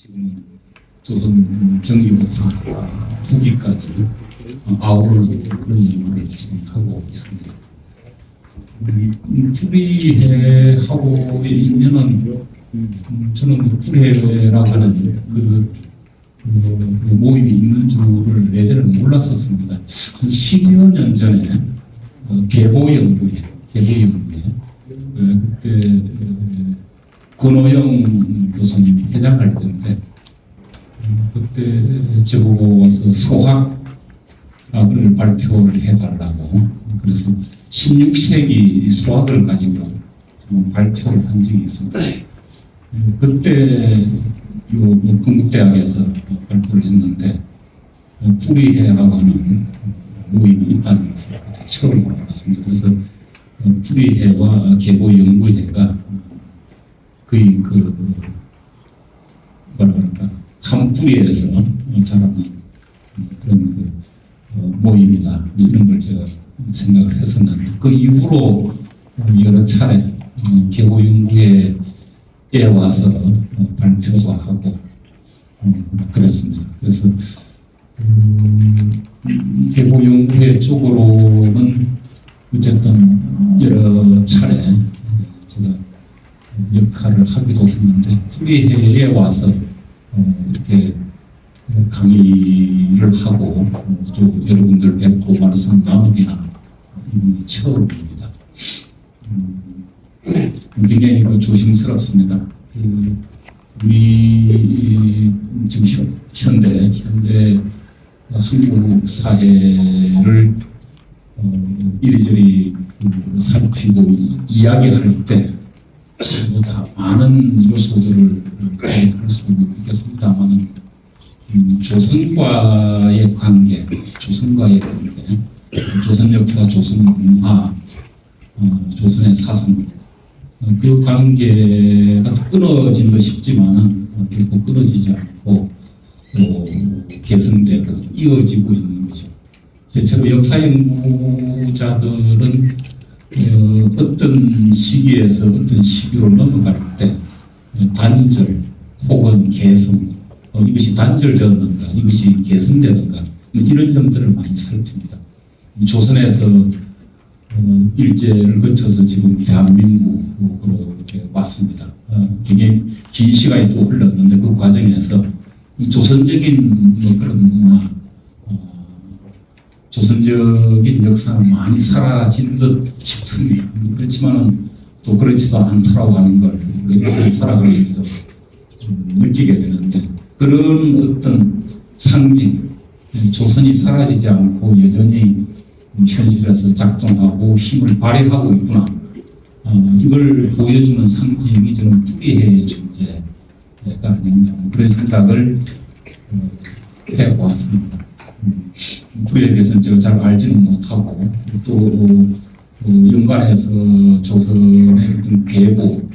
지금은 조선 정기부터 후기까지 아우르는 그런 연구를 지금 하고 있습니다. 불이해하고의 인연은 저는 불이해라고 하는 그 모임이 있는 줄을 예전에는 몰랐었습니다. 한 10여 년 전에 계보연구회 그때 권오영 교수님이 회장할 때인데 그때 저보고 와서 소학을 발표를 해달라고 그래서 16세기 소학을 가지고 발표를 한 적이 있습니다. 그때 건국대학에서 발표를 했는데 불이해라고 하는 모임이 있다는 것을 처음 알았습니다. 그래서 불이해와 계보연구회가 거의 한 뿌리에서 자라는 그런 모임이다 이런 걸 제가 생각을 했었는데 그 이후로 여러 차례 계보연구회에 와서 발표도 하고 그랬습니다. 그래서 계보연구회 쪽으로는 어쨌든 여러 차례 제가 역할을 하기도 했는데 불이해에 와서 이렇게 강의를 하고 또 여러분들 뵙고 말씀 나누기는 처음입니다. 굉장히 조심스럽습니다. 우리 지금 현대 한국 사회를 이리저리 살피고 이야기할 때 다 많은 요소들을 할 수 있겠습니다만 조선과의 관계, 조선 역사, 조선 문화, 조선의 사상 그 관계가 끊어진 것 싶지만은 결국 끊어지지 않고 또 개선되고 이어지고 있는 거죠. 대체로 역사 연구자들은 어떤 시기에서 어떤 시기로 넘어갈 때 단절 혹은 개선 이것이 단절되었는가 이것이 개선되는가 이런 점들을 많이 살핍니다. 조선에서 일제를 거쳐서 지금 대한민국으로 이렇게 왔습니다. 굉장히 긴 시간이 또 흘렀는데 그 과정에서 조선적인 그런 문화 조선적인 역사는 많이 사라진 듯 싶습니다. 그렇지만은 또 그렇지도 않다라고 하는 걸 우리가 살아가면서 느끼게 되는데 그런 어떤 상징, 조선이 사라지지 않고 여전히 현실에서 작동하고 힘을 발휘하고 있구나. 이걸 보여주는 상징이 저는 불이해의 존재가 아닌가 그런 생각을 해보았습니다. 불이해에 대해서는 제가 잘 알지는 못하고 또 연관해서 조선의 어떤 계보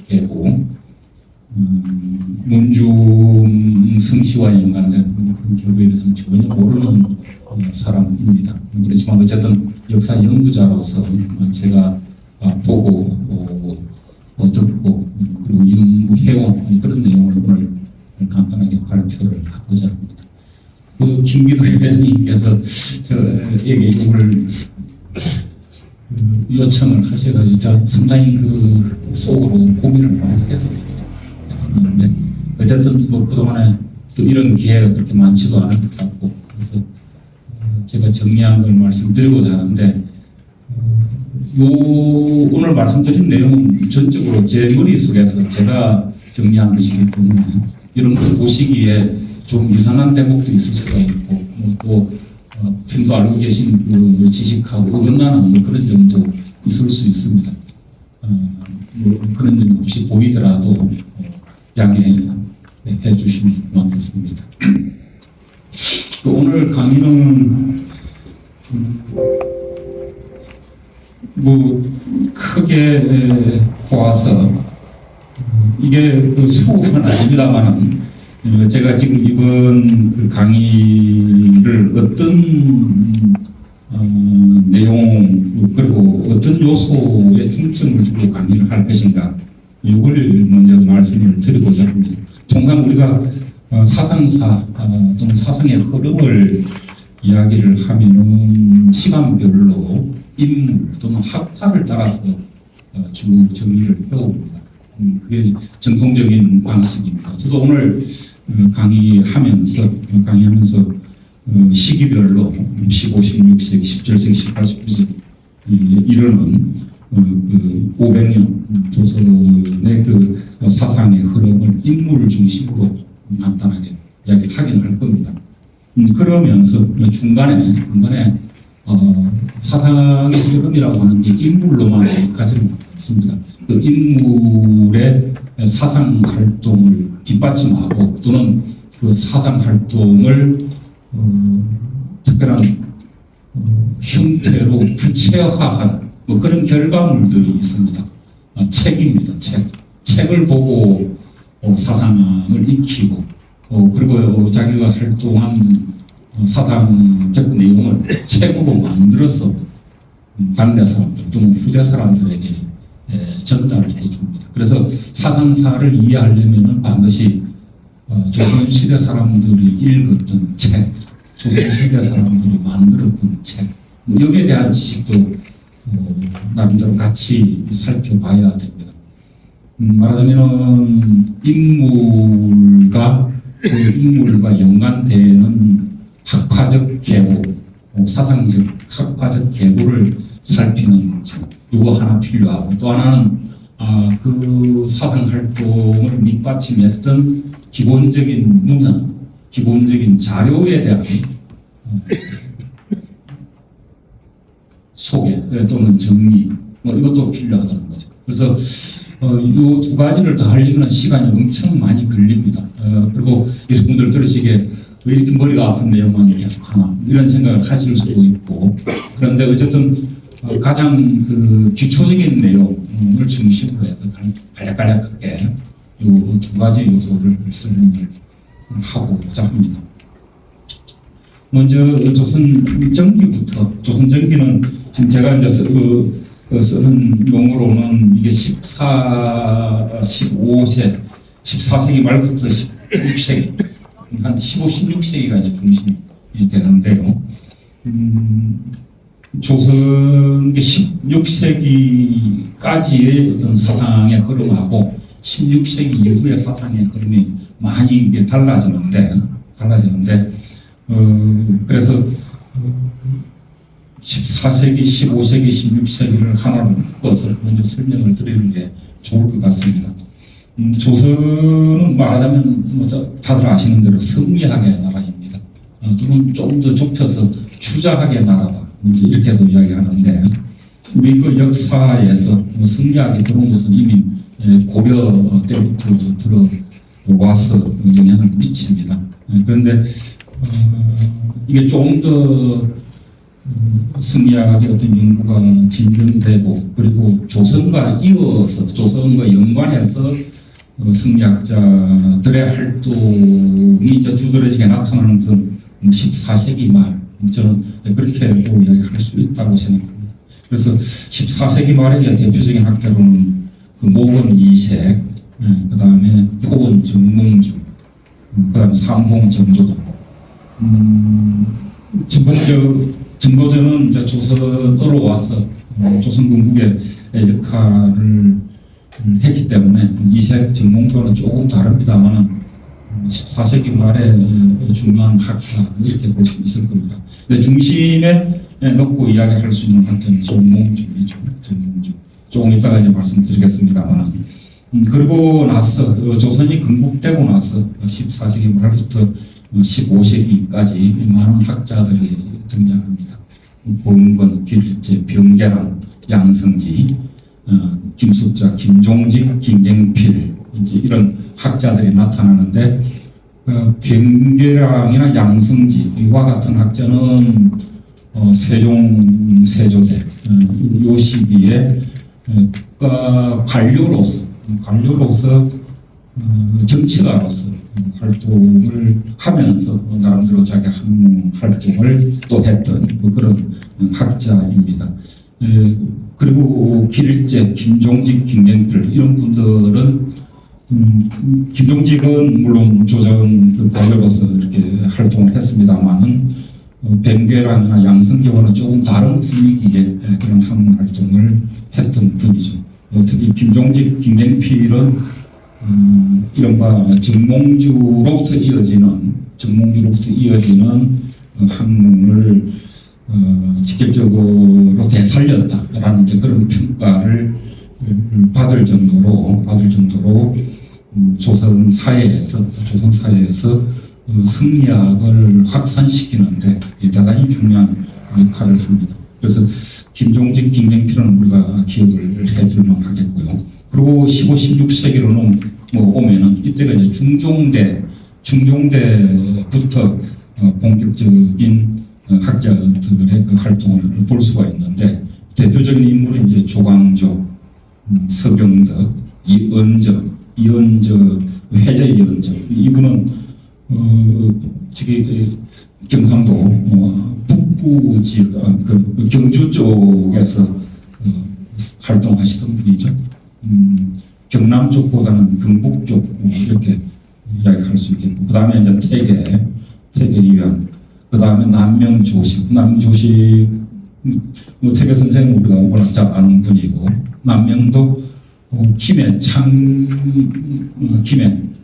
문중 성시와 연관된 그런 결과에 대해서는 전혀 모르는 사람입니다. 그렇지만 어쨌든 역사 연구자로서 제가 보고 듣고 그리고 연구해온 그런 내용을 오늘 간단하게 발표를 하고자 합니다. 김기덕 회장님께서 저에게 이걸 요청을 하셔가지고 제가 상당히 그 속으로 고민을 많이 했었는데 어쨌든 그동안에 또 이런 기회가 그렇게 많지도 않을 것 같고 그래서 제가 정리한 걸 말씀드리고자 하는데 오늘 말씀드린 내용은 전적으로 제 머릿속에서 제가 정리한 것이기 때문에 이런 걸 보시기에 좀 이상한 대목도 있을 수가 있고 또 평소 알고 계신 그 지식하고 어긋나는 그런 점도 있을 수 있습니다. 그런 점이 혹시 보이더라도 양해해 주시면 고맙겠습니다. 오늘 강의는 크게 보아서 이게 그 수업은 아닙니다만은 제가 지금 이번 그 강의를 어떤 내용 그리고 어떤 요소에 중점을 두고 강의를 할 것인가 이걸 먼저 말씀을 드리고자 합니다. 통상 우리가 사상사 또는 사상의 흐름을 이야기를 하면은 시간별로 인물 또는 학파를 따라서 주 정의를 해옵니다. 그게 정통적인 방식입니다. 저도 오늘 강의하면서 시기별로 15, 16세기, 17세기, 18, 19세기 이르는 500년 조선의 그 사상의 흐름을 인물 중심으로 간단하게 이야기하긴 할 겁니다. 그러면서 중간에 사상의 흐름이라고 하는 게 인물로만 가지는 않습니다. 그 인물의 사상 활동을 뒷받침하고 또는 그 사상 활동을 특별한 형태로 구체화한 그런 결과물들이 있습니다. 책입니다. 책을 보고 사상을 익히고 그리고 자기가 활동한 사상적 내용을 책으로 만들어서 당대 사람들 또는 후대 사람들에게 전달을 해줍니다. 그래서 사상사를 이해하려면 반드시 조선시대 사람들이 읽었던 책, 조선시대 사람들이 만들었던 책, 여기에 대한 지식도 나름대로 같이 살펴봐야 됩니다. 말하자면 인물과 연관되는 학파적 계보, 사상적 학파적 계보를 살피는 점, 이거 하나 필요하고 또 하나는 그 사상 활동을 밑받침했던 기본적인 문헌, 기본적인 자료에 대한 소개 또는 정리 이것도 필요하다는 거죠. 그래서 이 두 가지를 더 하려면 시간이 엄청 많이 걸립니다. 그리고 여러분들 들으시기에 왜 이렇게 머리가 아픈 내용만 계속하나 이런 생각을 하실 수도 있고, 그런데 어쨌든 가장 그 기초적인 내용을 중심으로 해서 간략하게 이 두 가지 요소를 설명을 하고자 합니다. 먼저 조선전기부터, 조선전기는 지금 제가 이제 쓰는 용어로는 이게 15세, 14세기 말부터 16세기, 한 15, 16세기가 이제 중심이 되는데요. 조선 16세기까지의 어떤 사상의 흐름하고 16세기 이후의 사상의 흐름이 많이 이게 달라지는데, 그래서 14세기, 15세기, 16세기를 하나로 묶어서 먼저 설명을 드리는 게 좋을 것 같습니다. 조선은 말하자면 다들 아시는 대로 성리학의 나라입니다. 또는 좀 더 좁혀서 추자학의 나라다. 이렇게도 이야기하는데, 우리 그 역사에서 성리학이 들어온 것은 이미 고려 때부터 들어와서 영향을 미칩니다. 그런데 이게 조금 더 성리학의 어떤 연구가 진전되고, 그리고 조선과 이어서, 조선과 연관해서 성리학자들의 활동이 이제 두드러지게 나타나는 것은 14세기 말, 저는 그렇게도 이야기할 수 있다고 생각합니다. 그래서 14세기 말에 대표적인 학자로는 그 모건 이색, 그 다음에 포원 정몽주, 그 다음에 삼봉 정조도. 정도전은 이제 조선으로 와서 조선 건국의 역할을 했기 때문에 이색 정몽조는 조금 다릅니다만 14세기 말에 중요한 학자 이렇게 볼 수 있을 겁니다. 근데 중심에 놓고 이야기할 수 있는 학자는 정몽주이죠. 조금 이따가 이제 말씀드리겠습니다만, 그리고 나서 조선이 건국되고 나서 14세기 말부터 15세기까지 많은 학자들이 등장합니다. 봉건, 길제, 병계란, 양성지, 김숙자, 김종직, 김경필 이제 이런 학자들이 나타나는데, 병계랑이나 양성지와 같은 학자는 세종세조대 요 시기에 관료로서 정치가로서 활동을 하면서 나름대로 자기 학문 활동을 또 했던 그런 학자입니다. 그리고 길제, 김종직, 김경필 이런 분들은 김종직은 물론 조정 관료로서 이렇게 활동을 했습니다만은 ben계랑이나 양승계와는 조금 다른 분위기의 그런 학문 활동을 했던 분이죠. 특히 김종직, 김행필은 이른바 정몽주로부터 이어지는 학문을 직접적으로 되살렸다라는 그런 평가를 받을 정도로 조선 사회에서 성리학을 확산시키는데 대단히 중요한 역할을 합니다. 그래서 김종직, 김행필은 우리가 기억을 해줄만 하겠고요. 그리고 15, 16세기로는 오면은 이때가 이제 중종대부터 본격적인 학자들의 그 활동을 볼 수가 있는데 대표적인 인물이 이제 조광조, 서경덕, 이은적, 회제 이은적. 이분은 저기 경상도 북부 지역, 그 경주 쪽에서 활동하시던 분이죠. 경남 쪽보다는 경북 쪽 이렇게 이야기할 수 있겠고, 그 다음에 이제 태계 이완, 그 다음에 남명조식, 태계 선생은 우리가 워낙 잘 아는 분이고, 남명도 김해,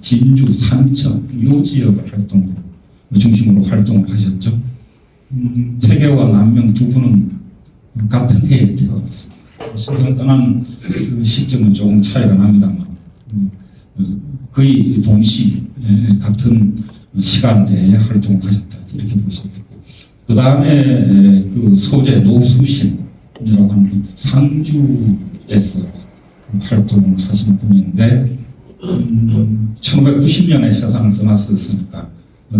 진주, 산청 이 지역을 중심으로 활동을 하셨죠. 태계와 남명 두 분은 같은 해에 태어났습니다. 세상을 떠난 시점은 조금 차이가 납니다만 거의 동시 같은 시간대에 활동을 하셨다 이렇게 보시겠고, 그 다음에 그 소재 노수신이라고 하는 상주에서 활동을 하신 분인데 1990년에 세상을 떠났었으니까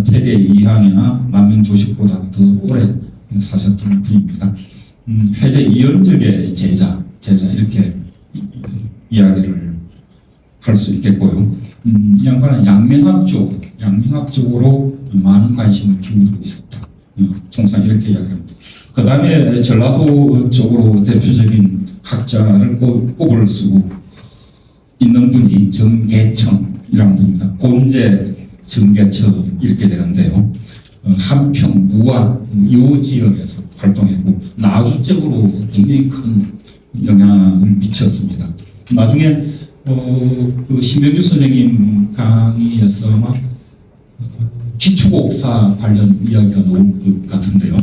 태계 이항이나 남명조식보다 더 오래 사셨던 분입니다. 회제 이연적의 제자 이렇게 이야기를 할 수 있겠고요. 이 양반은 양명학 쪽으로 많은 관심을 기울이고 있었다. 통상 이렇게 이야기합니다. 그 다음에 전라도 쪽으로 대표적인 학자를 꼽을 수 있는 분이 정계청이라는 분입니다. 곤제, 정계청 이렇게 되는데요. 한평, 무안 이 지역에서 활동했고 나주 쪽으로 굉장히 큰 영향을 미쳤습니다. 나중에 그 신병주 선생님 강의에서 막 기축옥사 관련 이야기가 나올 것 같은데요.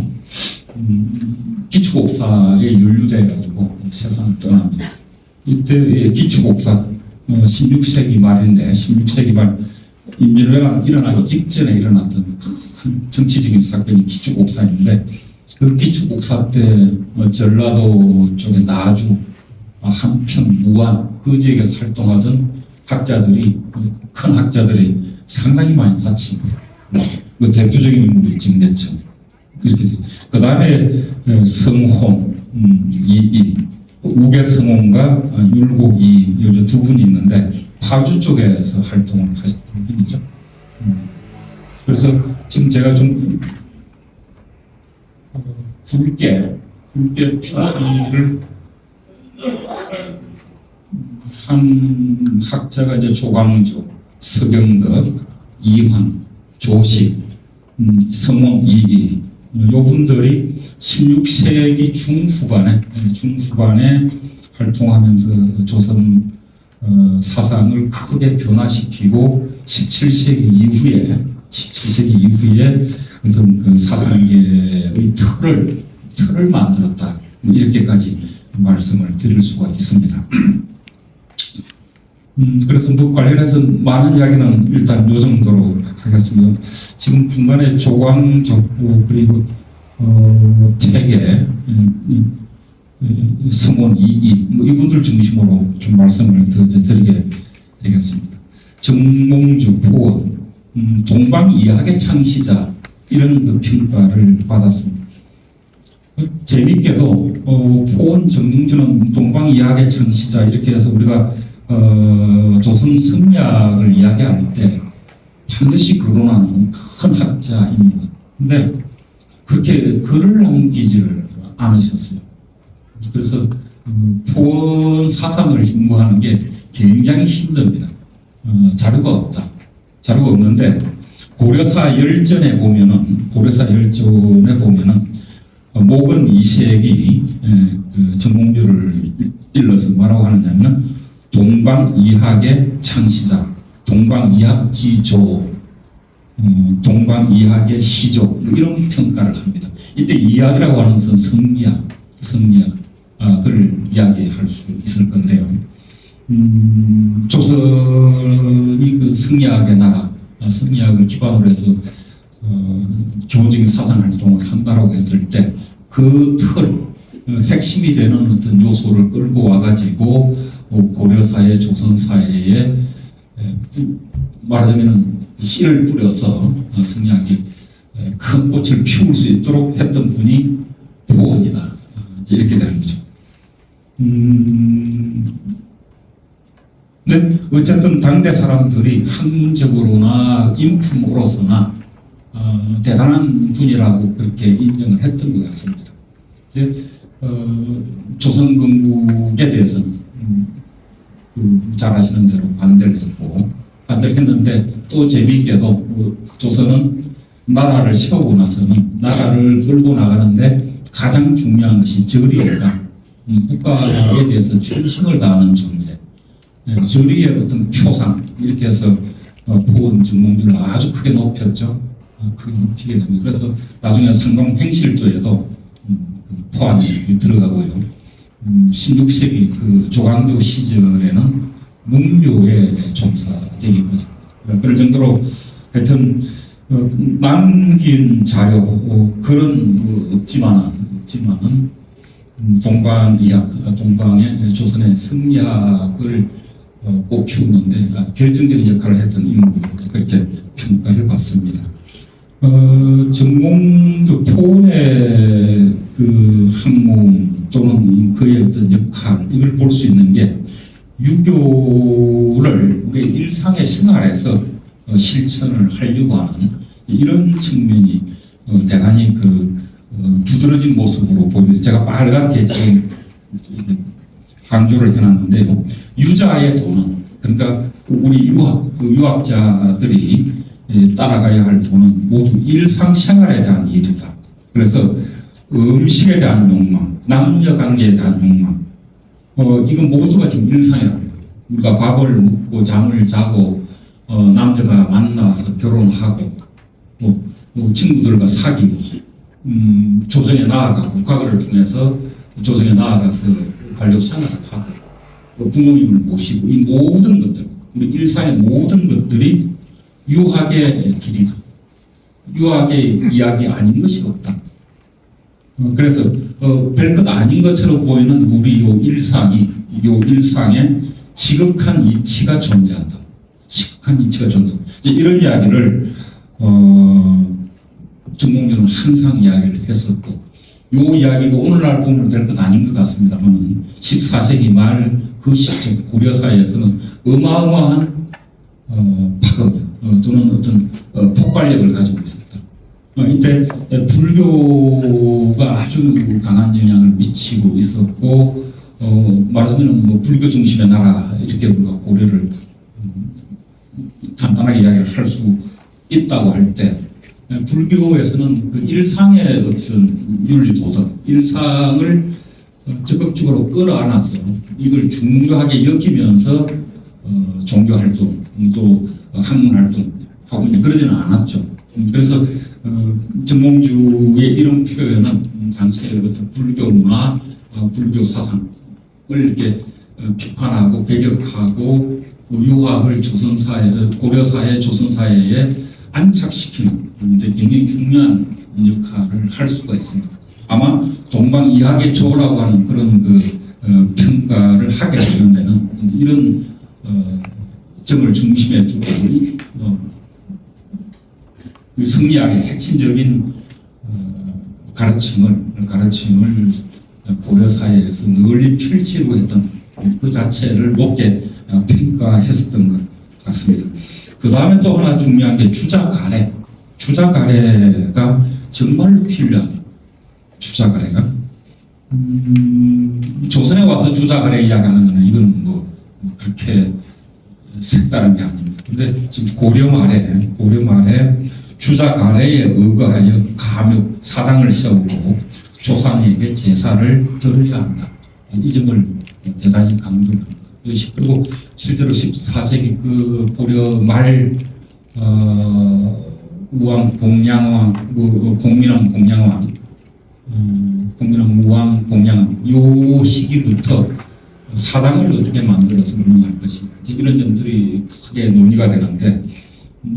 기축옥사에 연루돼가지고 세상을 떠납니다. 이때 기축옥사 16세기 말인데 16세기 말 임진왜란 일어나기 직전에 일어났던 큰 정치적인 사건이 기축옥사인데 그 기축옥사 때 전라도 쪽에 나주, 한평, 무안 그 지역에서 활동하던 학자들이 큰 학자들이 상당히 많이 다칩니다. 그 대표적인 인물이 정계청 이렇게 돼요. 그 다음에 성홍, 이이 우계성홍과 율곡이 요즘 두 분이 있는데 파주 쪽에서 활동을 하셨던 분이죠. 그래서 지금 제가 좀 굵게 표시를 한 학자가 이제 조광조, 서경덕, 이황, 조식, 성홍, 이이 요 분들이 16세기 중후반에 활동하면서 조선 사상을 크게 변화시키고 17세기 이후에 어떤 그 사상계의 틀을 만들었다 이렇게까지 말씀을 드릴 수가 있습니다. 그래서 관련해서 많은 이야기는 일단 요 정도로 하겠습니다. 지금 중간에 조광조 그리고 태계, 성원 이이 이분들 중심으로 좀 말씀을 드리게 되겠습니다. 정몽주, 포원, 동방이학의 창시자 이런 그 평가를 받았습니다. 재밌게도 포원, 정몽주는 동방이학의 창시자 이렇게 해서 우리가 조선 성리학을 이야기할 때 반드시 거론하는 큰 학자입니다. 근데 그렇게 글을 남기지를 않으셨어요. 그래서 포원 사상을 연구하는 게 굉장히 힘듭니다. 자료가 없다. 자료가 없는데 고려사 열전에 보면은 목은 이색이 그 정몽주를 일러서 뭐라고 하느냐면 동방이학의 창시자, 동방이학지조, 동방이학의 시조 이런 평가를 합니다. 이때 이학이라고 하는 것은 성리학을 이야기할 수 있을 건데요. 조선이 그 성리학의 나라, 성리학을 기반으로 해서 기본적인 사상 활동을 한다라고 했을 때 그 핵심이 되는 어떤 요소를 끌고 와가지고 고려사회, 조선사회에 말하자면은 씨를 뿌려서 성리학이 큰 꽃을 피울 수 있도록 했던 분이 보원이다. 이렇게 되는 거죠. 근데 어쨌든 당대 사람들이 학문적으로나 인품으로서나 대단한 분이라고 그렇게 인정을 했던 것 같습니다. 이제 조선 건국에 대해서는 잘 아시는 대로 반대를 했는데 또 재미있게도 조선은 나라를 세우고 나서는 나라를 끌고 나가는데 가장 중요한 것이 절이었다. 국가에 대해서 충성을 다하는 존재. 절이의 어떤 표상 이렇게 해서 보은 정몽주를 아주 크게 높였죠. 크게 높이게 됩니다. 그래서 나중에 상동행실조에도 포함이 들어가고요. 16세기 그 조광조 시절에는 문묘에 종사되기까지 그럴 정도로 하여튼 남긴 자료 그런 없지만은 동방의 조선의 성리학을 꽃피우는데 결정적인 역할을 했던 인물 그렇게 평가를 받습니다. 정몽주 포원의 그 학문 또는 그의 어떤 역할 이걸 볼 수 있는 게 유교를 우리 일상의 생활에서 실천을 하려고 하는 이런 측면이 대단히 두드러진 모습으로 보입니다. 제가 빨갛게 지금 강조를 해놨는데요. 유자의 도는 그러니까 우리 유학자들이 따라가야 할 도는 모두 일상생활에 대한 일이다. 그래서 음식에 대한 욕망, 남녀관계에 대한 욕망, 이건 모두가 지금 일상이라고 합니다. 우리가 밥을 먹고 잠을 자고 남녀가 만나서 결혼하고 친구들과 사귀고 조정에 나아가고 국가를 통해서 조정에 나아가서 관료 생활을 하고 부모님을 모시고 이 모든 것들 우리 일상의 모든 것들이 유학의 길이다. 유학의 이야기 아닌 것이 없다. 그래서 별것 아닌 것처럼 보이는 우리 요 일상에 지극한 이치가 존재한다. 지극한 이치가 존재한다. 이런 이야기를 정몽주는 항상 이야기를 했었고 요 이야기가 오늘날 보면 될 것 아닌 것 같습니다만 14세기 말 그 시점 고려사회에서는 어마어마한 파급 또는 어떤 폭발력을 가지고 있었다. 이때 불교가 아주 강한 영향을 미치고 있었고 말하자면 불교 중심의 나라 이렇게 우리가 고려를 간단하게 이야기를 할 수 있다고 할 때 불교에서는 그 일상의 어떤 윤리 도덕, 일상을 적극적으로 끌어안아서 이걸 중요하게 여기면서 종교 활동 또 학문 활동 하고 그러지는 않았죠. 그래서 정몽주의 이런 표현은 당시의 어떤 불교 문화, 불교 사상을 이렇게 비판하고 배격하고 유학을 고려사회, 조선사회에 안착시키는 굉장히 중요한 역할을 할 수가 있습니다. 아마 동방이학의 조라고 하는 그런 평가를 하게 되는 데는 이런 점을 중심에 두고 그 성리학의 핵심적인 가르침을 고려사회에서 널리 펼치려고 했던 그 자체를 높게 평가했었던 것 같습니다. 그 다음에 또 하나 중요한 게 주자가래. 주자가래가 정말로 필요합니다. 주자가래가. 조선에 와서 주자가래 이야기하는 거는 이건 그렇게 색다른 게 아닙니다. 근데 지금 고려 말에 주자 가래에 의거하여 가묘 사당을 세우고 조상에게 제사를 드려야 한다. 이 점을 대단히 강조합니다. 그리고 실제로 14세기 그 고려 말 우왕 봉양왕, 공민왕 봉양왕, 공민왕 우왕 봉양왕 요 시기부터 사당을 어떻게 만들어서 운영할 것인가 이런 점들이 크게 논의가 되는데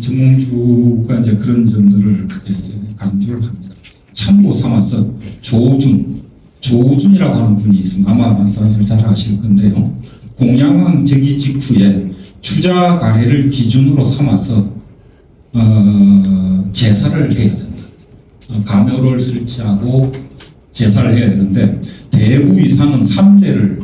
정몽주가 이제 그런 점들을 크게 강조를 합니다. 참고 삼아서 조준이라고 하는 분이 있습니다. 아마 사람들 잘 아실 건데요. 공양왕 즉위 직후에 추자 가래를 기준으로 삼아서 제사를 해야 된다. 가묘를 설치하고 제사를 해야 되는데 대부 이상은 3대를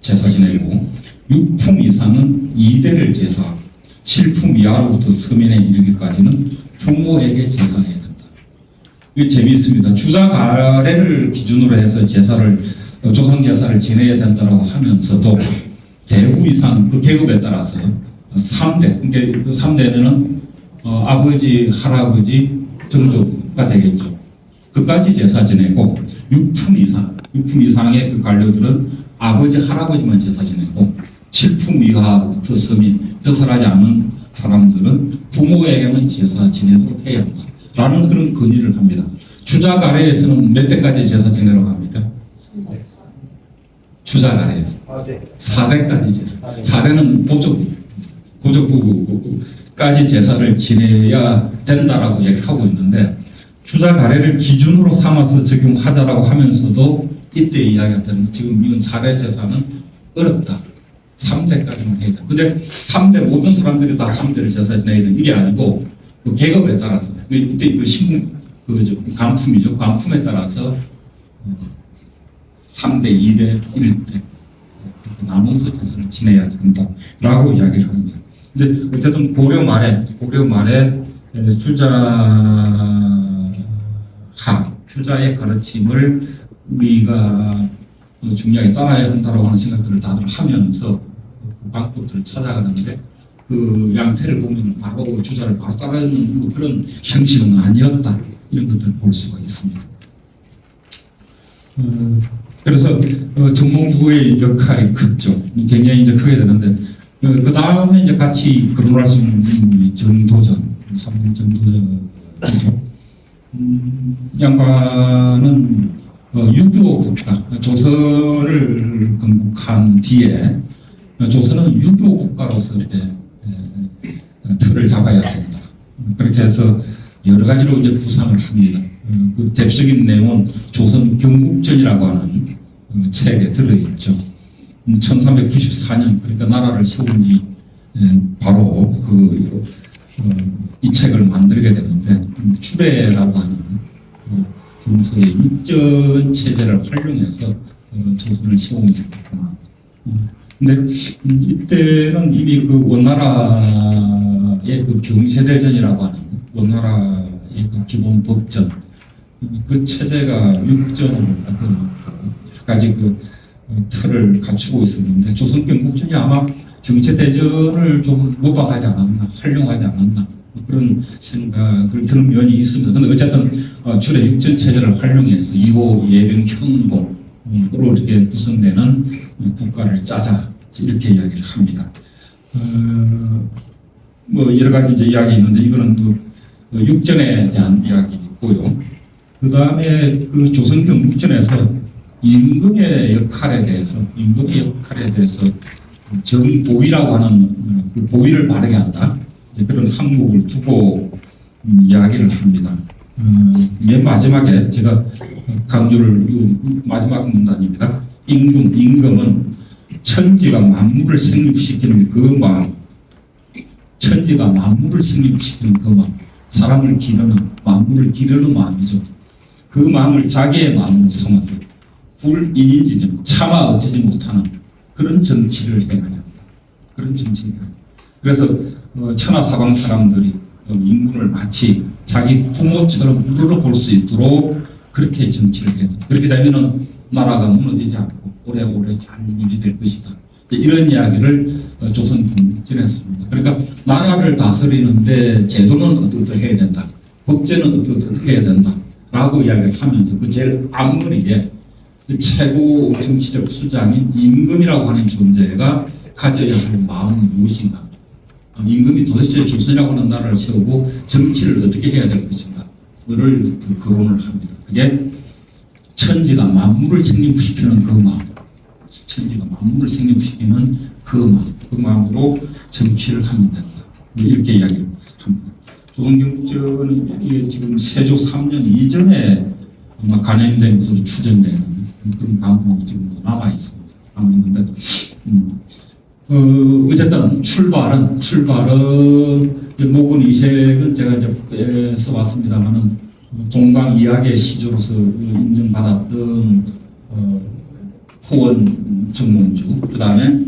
제사 지내고 6품 이상은 2대를 제사하고 7품 이하로부터 서민에 이르기까지는 부모에게 제사해야 된다. 이게 재미있습니다. 주자 가래를 기준으로 해서 조상 제사를 지내야 된다고 하면서도 대부 이상 그 계급에 따라서 3대, 그러니까 그 3대는 아버지, 할아버지 정도가 되겠죠. 그까지 제사 지내고 6품 이상의 그 관료들은 아버지, 할아버지만 제사 지내고 7품 이하부터 서민, 벼슬하지 않은 사람들은 부모에게만 제사 지내도록 해야 한다. 라는 그런 건의를 합니다. 주자 가래에서는 몇 대까지 제사 지내라고 합니까? 주자 가래에서 4대까지 제사. 4대는 고족부까지 제사를 지내야 된다라고 얘기를 하고 있는데 주자 가래를 기준으로 삼아서 적용하자라고 하면서도 이때 이야기했던 지금 이건 4대 제사는 어렵다. 3대까지만 해야 돼. 근데 3대 모든 사람들이 다 3대를 제사 지내야 되는 이게 아니고 그 계급에 따라서 이때 그 신분 간품이죠. 간품에 따라서 3대, 2대, 1대 나눠서 제사를 지내야 된다라고 이야기를 합니다. 근데 어쨌든 고려 말에 출자의 가르침을 우리가 중요하게 따라야 한다고 하는 생각들을 다들 하면서 그 방법들을 찾아가는데 그 양태를 보면 바로 주자를 바로 따라하는 그런 형식은 아니었다 이런 것들을 볼 수가 있습니다. 그래서 정몽주의 역할이 컸죠. 굉장히 이제 크게 되는데 그 다음에 이제 같이 거론할 수 있는 인물이 정도전, 정도전이죠. 양반은 유교 국가, 조선을 건국한 뒤에 조선은 유교 국가로서 이렇게 틀을 잡아야 된다. 그렇게 해서 여러 가지로 이제 구상을 합니다. 그 대표적인 내용은 조선 경국전이라고 하는 책에 들어있죠. 1394년 그러니까 나라를 세운 지 바로 이 책을 만들게 되는데 추대라고 하는 경서의 육전 체제를 활용해서 조선을 세웁니다. 근데 이때는 이미 그 원나라의 그 경세대전이라고 하는 원나라의 그 기본 법전 그 체제가 육전을 어떤 여러 가지 그 틀을 갖추고 있었는데 조선 경국전이 아마 경세대전을 좀 모방하지 않았나 활용하지 않았나 그런 생각을 드는 면이 있습니다. 근데 어쨌든 주로 육전 체제를 활용해서 2호 예병 형보로 이렇게 구성되는 국가를 짜자 이렇게 이야기를 합니다. 뭐 여러 가지 이제 이야기 있는데 이거는 또 육전에 대한 이야기고요. 그 다음에 그 조선 경국전에서 임금의 역할에 대해서 정보위라고 하는 그 보위를 바르게 한다. 그런 항목을 두고 이야기를 합니다. 맨 마지막에 제가 강조를 마지막 문단입니다. 임금은 천지가 만물을 생육시키는 그 마음, 사람을 기르는 만물을 기르는 마음이죠. 그 마음을 자기의 마음으로 삼아서 불이인지지 차마 어찌지 못하는 그런 정치를 해야 합니다. 그래서 천하사방 사람들이 인문을 마치 자기 부모처럼 우러러 볼 수 있도록 그렇게 정치를 해야 됩니다. 그렇게 되면은 나라가 무너지지 않고 오래오래 잘 유지될 것이다. 이런 이야기를 조선 지냈습니다. 그러니까 나라를 다스리는데 제도는 어떻게 해야 된다, 법제는 어떻게 해야 된다라고 이야기를 하면서 그 제일 앞머리에 최고 정치적 수장인 임금이라고 하는 존재가 가져야 할 마음은 무엇인가? 임금이 도대체 조선이라고 하는 나라를 세우고 정치를 어떻게 해야 될 것인가? 를 거론을 합니다. 그게 천지가 만물을 생육시키는 그 마음, 천지가 만물을 생육시키는 그 마음으로 정치를 하면 된다. 이렇게 이야기를 합니다. 조선경전은 이게 지금 세조 3년 이전에 아마 간행된 것으로 추정되는 그런 감옥이 지금 남아 있습니다. 남아 있는데, 어쨌든 출발은 목은 이색은 제가 이제 써봤습니다만은 동방 이학의 시조로서 인정받았던 호원 정몽주, 그 다음에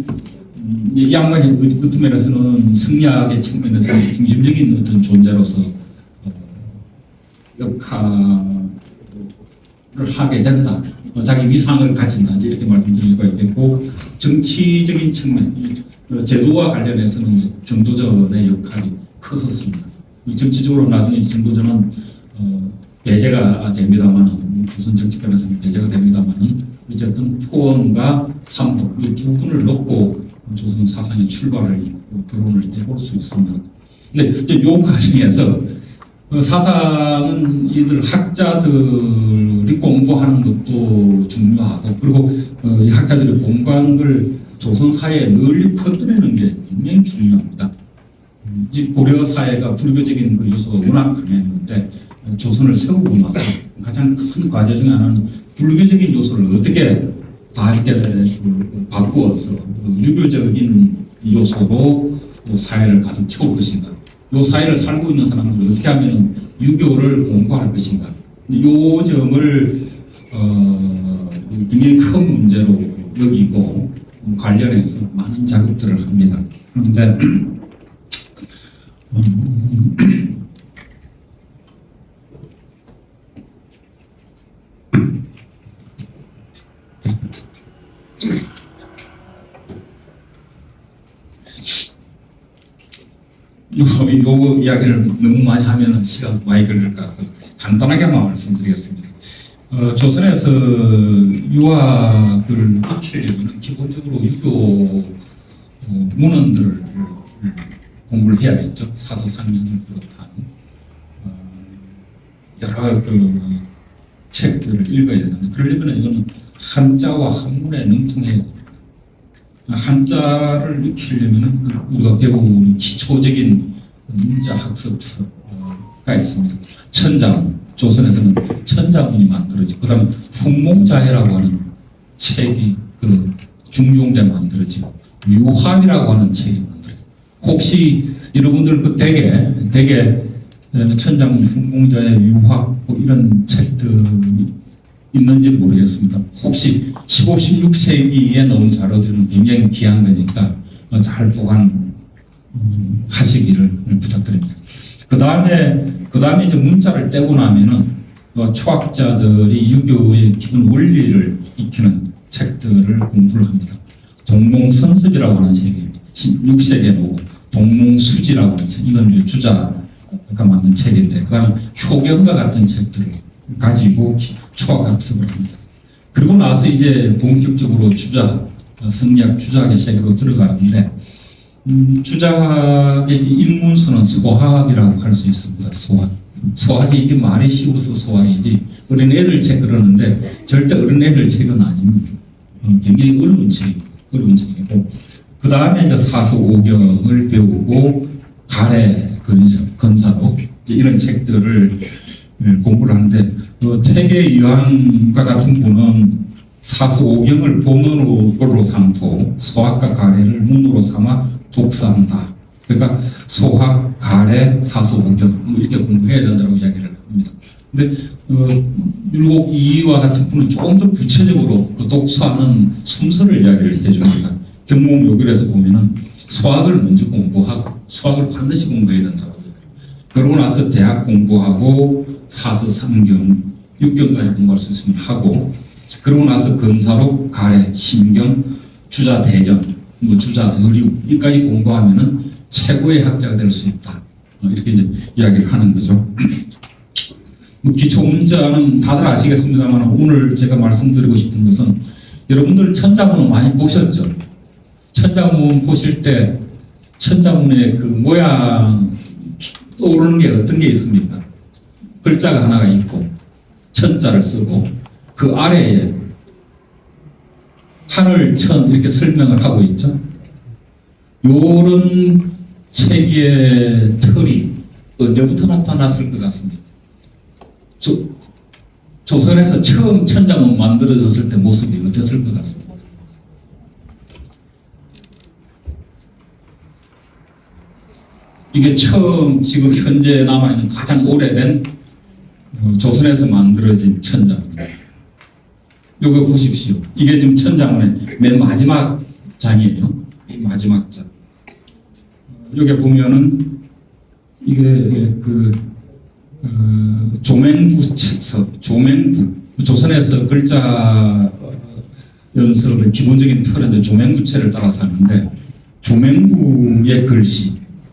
양반의 어떤 면에서는 승리학의 측면에서 중심적인 어떤 존재로서 역할을 하게 된다. 자기 위상을 가진다. 이렇게 말씀드릴 수가 있겠고, 정치적인 측면, 제도와 관련해서는 정도전의 역할이 컸었습니다. 정치적으로 나중에 정도전은 배제가 됩니다만은, 조선 정치권에서는 배제가 됩니다만은, 어쨌든 포원과 삼복 이 두 분을 놓고 조선 사상의 출발을 거론을 해볼 수 있습니다. 근데 이 과정에서 사상은 이들 학자들이 공부하는 것도 중요하고, 그리고 이 학자들이 공부한 걸 조선 사회에 널리 퍼뜨리는 게 굉장히 중요합니다. 고려 사회가 불교적인 그 요소가 워낙 강했는데, 조선을 세우고 나서 가장 큰 과제 중에 하나는 불교적인 요소를 어떻게 다 이렇게 바꾸어서 유교적인 요소로 사회를 가득 채울 것인가, 이 사회를 살고 있는 사람들이 어떻게 하면 유교를 공부할 것인가, 이 점을 굉장히 큰 문제로 여기고 관련해서 많은 작업들을 합니다. 그런데 요 이야기를 너무 많이 하면 시간 많이 걸릴 것 같고 간단하게만 말씀드리겠습니다. 조선에서 유학을 시키려면 기본적으로 유교 문헌들을 공부를 해야겠죠. 사서상민을 비롯한 여러 책들을 읽어야 되는데, 그러려면 이거는 한자와 한문에 능통해야 됩니다. 한자를 익히려면 우리가 배운 기초적인 문자 학습서가 있습니다. 천자문, 조선에서는 천자문이 만들어지고, 그 다음에 훈몽자해라고 하는 책이 중종대 만들어지고, 유함이라고 하는 책이 만들어지고, 혹시 여러분들 대개 천자문, 훈몽자해, 유학 이런 책들이 있는지 모르겠습니다. 혹시 15, 16세기에 나온 자료들은 굉장히 귀한 거니까 잘 보관하시기를 부탁드립니다. 그 다음에 이제 문자를 떼고 나면은 초학자들이 유교의 기본 원리를 익히는 책들을 공부를 합니다. 동몽선습이라고 하는 책이 16세기에 나오고, 동몽수지라고 하는 책, 이건 주자가 만든 책인데, 그 다음에 효경과 같은 책들을 가지고 초학학습을 합니다. 그리고 나서 이제 본격적으로 성리학 주자학의 세계로 들어가는데, 주자학의 입문서는 소학이라고 할 수 있습니다. 소학이 이게 말이 쉬워서 소학이지, 어린애들 책 그러는데 절대 어린애들 책은 아닙니다. 굉장히 어려운 책이고, 그 다음에 이제 사서오경을 배우고 가래 건사록 이런 책들을 공부를 하는데, 태계이황과 같은 분은 사서오경을 본원으로 삼고 소학과 가래를 문으로 삼아 독서한다. 그러니까 소학, 가래, 사서오경 이렇게 공부해야 된다고 이야기를 합니다. 근데 율곡 이이와 같은 분은 조금 더 구체적으로 독서하는 순서를 이야기를 해줍니다. 경몽요결에서 보면은 소학을 먼저 공부하고, 소학을 반드시 공부해야 된다고. 그러고 나서 대학 공부하고 사서, 삼경, 육경까지 공부할 수 있으면 하고, 그러고 나서 건사록, 가래, 심경, 주자, 대전 뭐 주자, 의류 이까지 공부하면은 최고의 학자가 될 수 있다. 이렇게 이제 이야기를 하는 거죠. 뭐 기초 문자는 다들 아시겠습니다만 오늘 제가 말씀드리고 싶은 것은 여러분들 천자문은 많이 보셨죠? 천자문 보실 때 천자문의 그 모양 떠오르는 게 어떤 게 있습니까? 글자가 하나가 있고 천자를 쓰고 그 아래에 하늘, 천 이렇게 설명을 하고 있죠. 요런 책의 틀이 언제부터 나타났을 것 같습니다. 조선에서 처음 천자문 만들어졌을 때 모습이 어땠을 것 같습니다. 이게 처음 지금 현재 남아있는 가장 오래된 조선에서 만들어진 천자문입니다. 요거 보십시오. 이게 지금 천자문의 맨 마지막 장이에요. 마지막 장. 여기 보면은 이게 그 조맹부 책서, 조맹부. 조선에서 글자 연습의 기본적인 틀은 이제 조맹부체를 따라서 하는데 조맹부의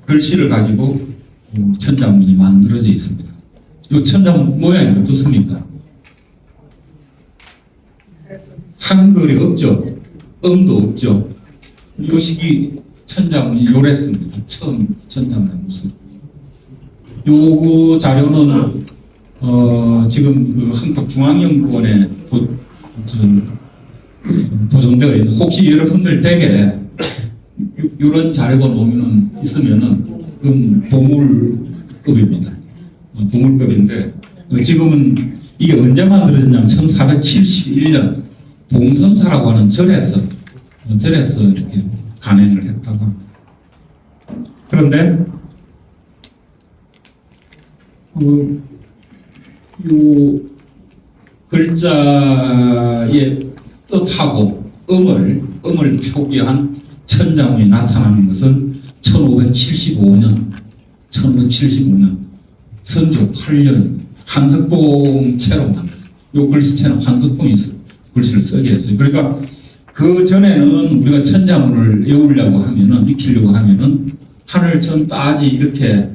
글씨를 가지고 천자문이 만들어져 있습니다. 이 천자문 모양이 어떻습니까? 한글이 없죠. 음도 없죠. 요 시기 천자문이 요랬습니다. 처음 천자문의 모습. 요 자료는 지금 그 한국중앙연구원에 보존되어 있는 혹시 여러분들 댁에 이런 자료가 있으면은 그건 보물급입니다. 보물급인데 지금은 이게 언제 만들어졌냐면 1471년 봉선사라고 하는 절에서 이렇게 간행을 했다고 합니다. 그런데 요 글자의 뜻하고 음을 표기한 천자문이 나타나는 것은 1575년 선조 8년 한석봉 채로 만들어요. 요 글씨체는 한석봉이 글씨를 쓰게 했어요. 그러니까 그 전에는 우리가 천자문을 외우려고 하면은, 익히려고 하면은 하늘 천 따지 이렇게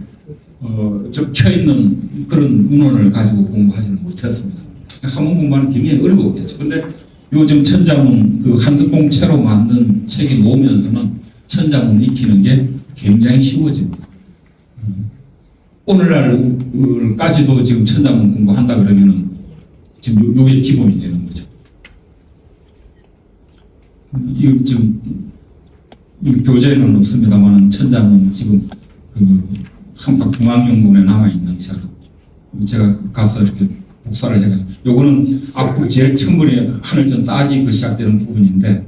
적혀 있는 그런 문헌을 가지고 공부하지는 못했습니다. 한문 공부하는 굉장히 어려웠겠죠. 근데 요즘 천자문 그 한석봉 채로 만든 책이 나오면서는 천자문 익히는 게 굉장히 쉬워집니다. 오늘날까지도 지금 천자문 공부한다 그러면은 지금 요게 기본이 되는 거죠. 이거 지금 교재에는 없습니다만 천자문 지금 그 한국중앙연구원에 남아있는 자료 제가 가서 이렇게 복사를 해가지고 요거는 앞부 제일 처음에 하늘전 따지 그 시작되는 부분인데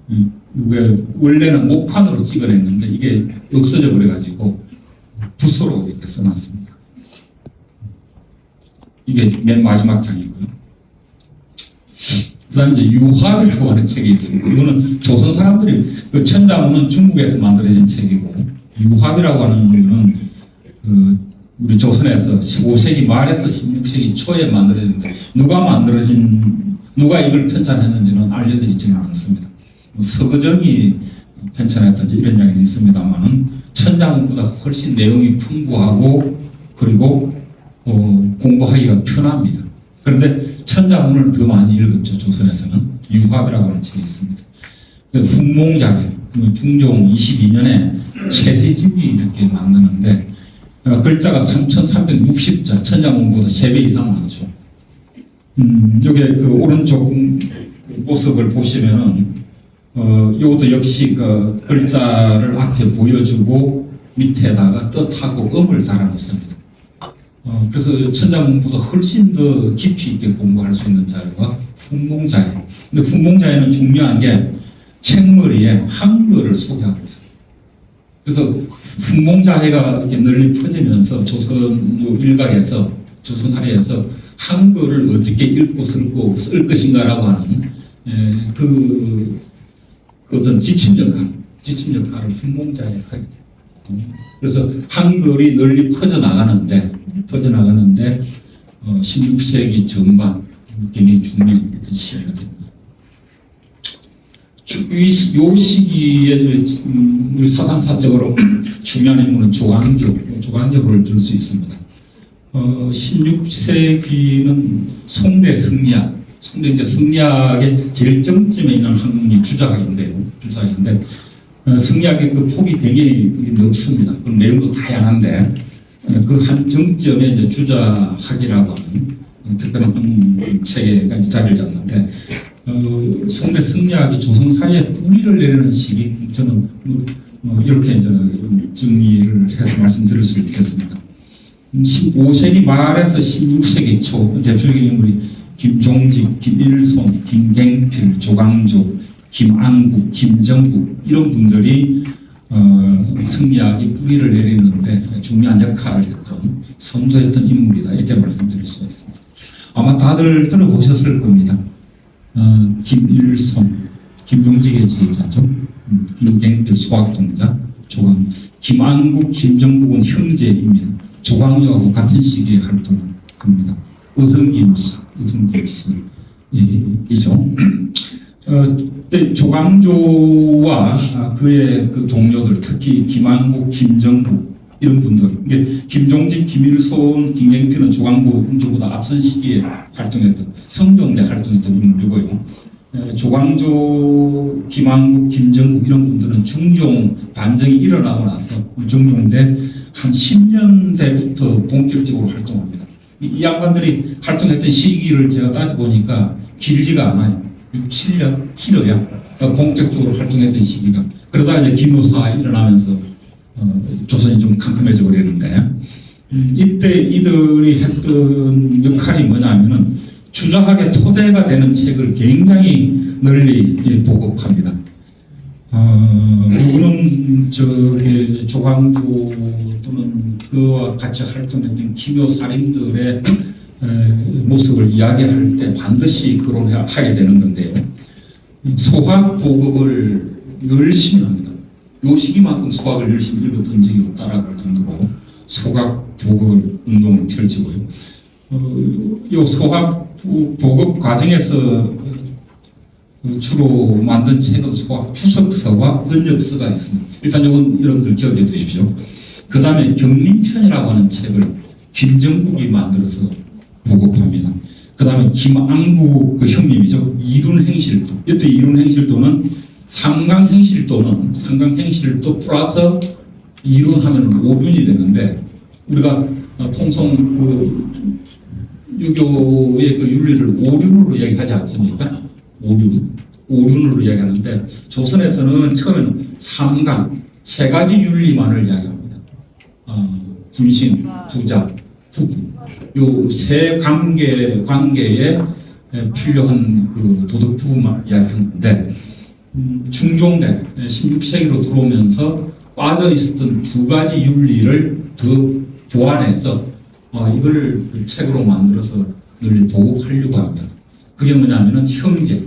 이게 원래는 목판으로 찍어냈는데 이게 없어져 버려가지고 붓으로 이렇게 써놨습니다. 이게 맨 마지막 장이고요. 그 다음에 이제 유화비라고 하는 책이 있습니다. 이거는 조선 사람들이 그 천자문은 중국에서 만들어진 책이고 유화비라고 하는 거는 우리 조선에서 15세기 말에서 16세기 초에 만들어졌는데 누가 이걸 편찬했는지는 알려져 있지는 않습니다. 서거정이 편찬했든지 이런 이야기는 있습니다만은 천자문보다 훨씬 내용이 풍부하고 그리고 공부하기가 편합니다. 그런데 천자문을 더 많이 읽었죠. 조선에서는 유화비라고 하는 책이 있습니다. 훈몽자계 중종 22년에 최세집이 이렇게 만드는데 글자가 3,360자, 천자문보다 3배 이상 많죠. 여기 그 오른쪽 모습을 보시면은 이것도 역시 그 글자를 앞에 보여주고 밑에다가 뜻하고 음을 달아놓습니다. 그래서 천자문보다 훨씬 더 깊이 있게 공부할 수 있는 자료가 훈몽자예. 근데 훈몽자예는 중요한 게 책머리에 한글을 소개하고 있어요. 그래서 훈몽자해가 이렇게 널리 퍼지면서 조선 일각에서 조선사회에서 한글을 어떻게 읽고 쓸 것인가라고 하는 그 어떤 지침 역할을 훈몽자해가 하게 돼요. 그래서 한글이 널리 퍼져나가는데 16세기 전반 굉장히 중요한 시기가 됩니다. 요 시기에 우리 사상사적으로 중요한 인물은 조광조를 들 수 있습니다. 16세기는 송대 승리학, 송대 이제 승리학의 제일 정점에 있는 학문이 주자학인데 승리학의 그 폭이 굉장히 넓습니다. 그 내용도 다양한데 그 한 정점에 이제 주자학이라고 하는 특별한 학문 체계가 자리를 잡는데 송대 승리학이 조선사회에 뿌리를 내리는 시기 저는 이렇게 이제 정리를 해서 말씀드릴 수 있겠습니다. 15세기 말에서 16세기 초 대표적인 인물이 김종직, 김일손, 김갱필, 조광조, 김안국, 김정국 이런 분들이 승리학이 뿌리를 내리는데 중요한 역할을 했던 선도했던 인물이다 이렇게 말씀드릴 수 있습니다. 아마 다들 들어보셨을 겁니다. 김일손, 김종직의 지휘자죠. 김갱필 수학동자, 조광, 김안국, 김정국은 형제입니다. 조광조하고 같은 시기에 활동합니다. 의성김 씨이죠. 조광조와 그의 그 동료들, 특히 김안국, 김정국 이런 분들, 이게 김종직, 김일손, 김갱필은 조광조보다 앞선 시기에 활동했던 성종대 활동했던 인물이고요. 조광조, 김안국, 김정국 이런 분들은 중종 반정이 일어나고 나서 중종대 한 10년대부터 본격적으로 활동합니다. 이 양반들이 활동했던 시기를 제가 따져보니까 길지가 않아요. 6, 7년 길어야 본격적으로 활동했던 시기가. 그러다가 이제 김효사 일어나면서 조선이 좀 캄캄해져 버리는데 이때 이들이 했던 역할이 뭐냐면은 주자학의 토대가 되는 책을 굉장히 널리 보급합니다. 이거는 조광조 또는 그와 같이 활동했던 기묘살인들의 모습을 이야기할 때 반드시 거론하게 되는 건데요. 소학 보급을 열심히 합니다. 요 시기만큼 소학을 열심히 읽었던 적이 없다라고 할 정도로 소학 보급 운동을 펼치고요. 요 소학 보급 과정에서 주로 만든 책은 소학 추석서와 번역서가 있습니다. 일단 이건 여러분들 기억해 두십시오. 그 다음에 경림편이라고 하는 책을 김정국이 만들어서 보급합니다. 그 다음에 김안국 그 형님이죠. 이룬행실도. 이때 이룬행실도는 상강행실도 플러스 이룬하면 5륜이 되는데 우리가 통성 그 유교의 그 윤리를 5륜으로 이야기하지 않습니까? 5륜으로 이야기하는데 조선에서는 처음에는 3강, 3가지 윤리만을 이야기합니다. 분신, 부자, 부부. 요 세 관계에 필요한 그 도덕 부분만 이야기하는데 중종대 16세기로 들어오면서 빠져 있었던 2가지 윤리를 더 보완해서 이걸 그 책으로 만들어서 널리 보급하려고 합니다. 그게 뭐냐면은 형제,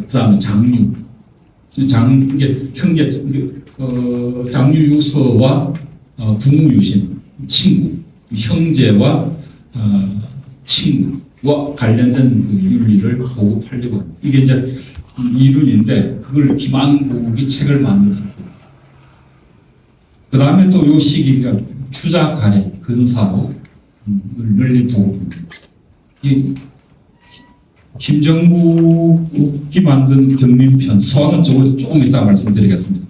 그다음에 장류, 장류유서와 부무유신, 친구, 형제와 친구와 관련된 그 윤리를 보급하려고 합니다. 이게 이제 이륜인데 그걸 김안국이 책을 만들었습니다. 그 다음에 또 요 시기가 주자가래 근사로 널리 보급합니다. 이 김정국이 만든 경림편, 서학은 조금 이따 말씀드리겠습니다.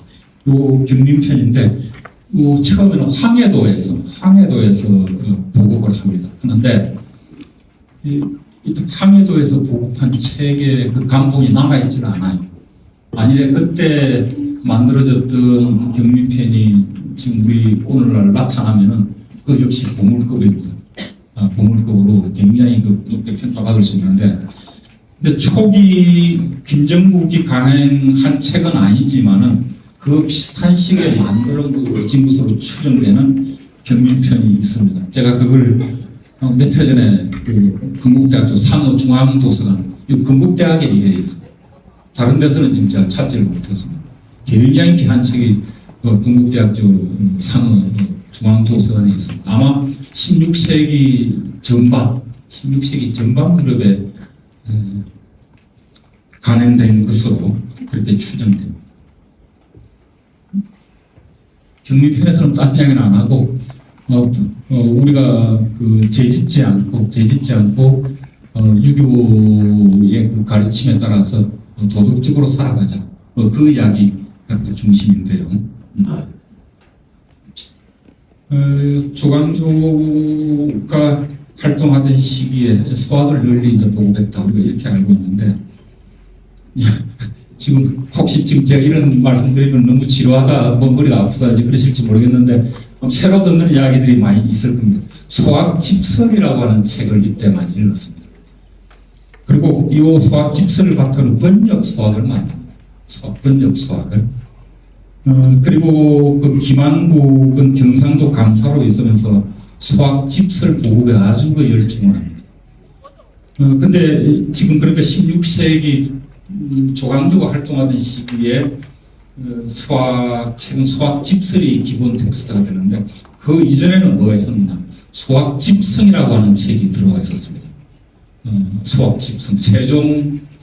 요 경림편인데, 처음에는 황해도에서 보급을 합니다. 하는데, 황해도에서 보급한 책의 그 감동이 남아있지는 않아요. 만일에 그때 만들어졌던 경림편이 지금 우리 오늘날 나타나면은 그 역시 보물급입니다. 보물급으로 굉장히 그 높게 평가받을 수 있는데, 근데 초기 김정국이 강행한 책은 아니지만은 그 비슷한 시기에 만들어 진 것으로 추정되는 경림편이 있습니다. 제가 그걸 몇 해 전에 그 건국대학교 상어중앙도서관, 이 건국대학에 이게 있어요. 다른 데서는 지금 제가 찾지를 못했습니다. 굉장히 귀한 책이 건국대학교 상어중앙도서관에 있습니다. 아마 16세기 전반 무렵에 간행된 것으로 그렇게 추정됩니다. 경미편에서는 딴 이야기는 안 하고 우리가 죄짓지 않고 유교의 그 가르침에 따라서 도덕적으로 살아가자. 그 이야기가 또 중심인데요. 조광조가 활동하던 시기에 소학을 널리 이제 보급했다. 우리가 이렇게 알고 있는데, 지금 혹시 지금 제가 이런 말씀드리면 너무 지루하다, 머리가 아프다, 이제 그러실지 모르겠는데, 새로 듣는 이야기들이 많이 있을 겁니다. 소학집설이라고 하는 책을 이때 많이 읽었습니다. 그리고 이 소학집설을 바탕으로 번역 소학을 많이 합니다. 번역 소학을. 그리고 그 김한국은 경상도 강사로 있으면서 소학집설 보급에 아주 열중을 합니다. 근데 지금 그러니까 16세기 조광조가 활동하던 시기에 소학책은 소학집설이 기본 텍스트가 되는데 그 이전에는 뭐가 있었느냐, 소학집성이라고 하는 책이 들어가 있었습니다. 소학집성,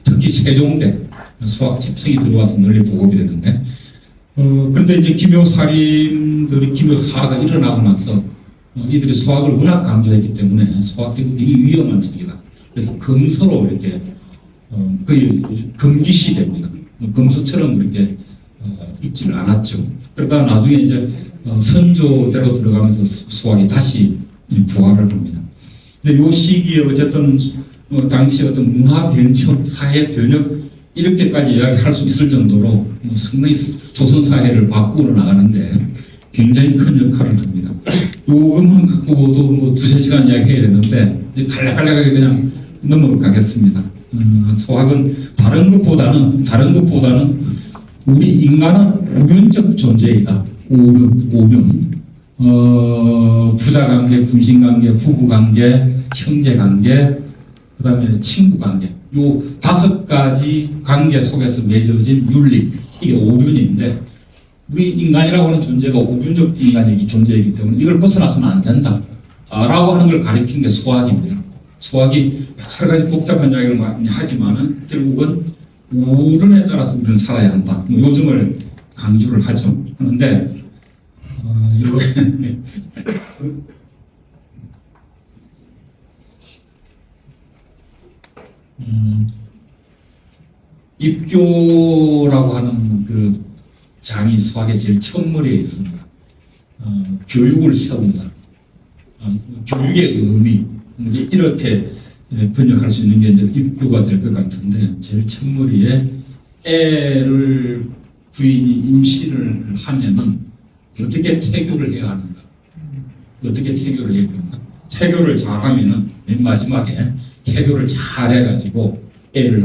특히 세종대 소학집성이 들어와서 널리 보급이 되는데, 그런데 이제 기묘사림들이 기묘사가 일어나고 나서 이들이 소학을 워낙 강조했기 때문에 소학책이 위험한 책이다. 그래서 검서로 이렇게 거의 금기시 됩니다. 검서처럼 그렇게 읽지를 않았죠. 그러다 나중에 이제 선조대로 들어가면서 소학이 다시 부활을 합니다. 근데 이 시기에 어쨌든 당시 어떤 문화 변혁, 사회 변혁 이렇게까지 이야기할 수 있을 정도로 상당히 조선 사회를 바꾸어 나가는데 굉장히 큰 역할을 합니다. 요것만 갖고도 두세 시간 이야기해야 되는데 이제 간략하게 그냥 넘어가겠습니다. 소학은 다른 것보다는 우리 인간은 오륜적 존재이다. 오륜. 부자관계, 군신관계, 부부관계, 형제관계, 그 다음에 친구관계. 요 5가지 관계 속에서 맺어진 윤리. 이게 오륜인데, 우리 인간이라고 하는 존재가 오륜적 인간이기 존재이기 때문에 이걸 벗어나서는 안 된다. 라고 하는 걸 가리킨 게 소학입니다. 소학이 여러 가지 복잡한 이야기를 많이 하지만은 결국은 오륜에 따라서 우리는 살아야 한다. 요즘을 강조를 하죠. 그런데, 입교라고 하는 그 장이 수학의 제일 첫머리에 있습니다. 교육을 세운다. 교육의 의미. 이렇게 번역할 수 있는 게 이제 입교가 될 것 같은데, 제일 첫머리에 애를 부인이 임신을 하면은 어떻게 태교를 해야 하는가? 어떻게 태교를 해야 되는가? 태교를 잘하면은 맨 마지막에 태교를 잘 해가지고 애를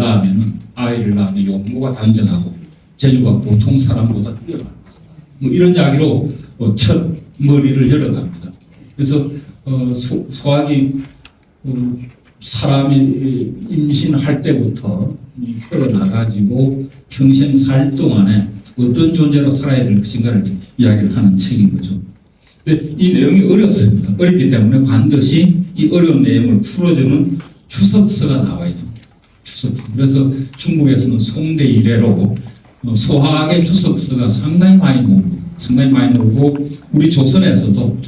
아이를 낳으면 용모가 단정하고 재주가 보통 사람보다 뛰어납니다. 이런 이야기로 첫 머리를 열어갑니다. 그래서 소학이 사람이 임신할 때부터 흘러나가지고 평생 살 동안에 어떤 존재로 살아야 될 것인가를 이야기를 하는 책인 거죠. 근데 이 내용이 어렵습니다. 어렵기 때문에 반드시 이 어려운 내용을 풀어주는 추석서가 나와야 됩니다. 추석서. 그래서 중국에서는 송대 이래로 소학의 추석서가 상당히 많이 나옵니다. 상당히 많이 나오고 우리 조선에서도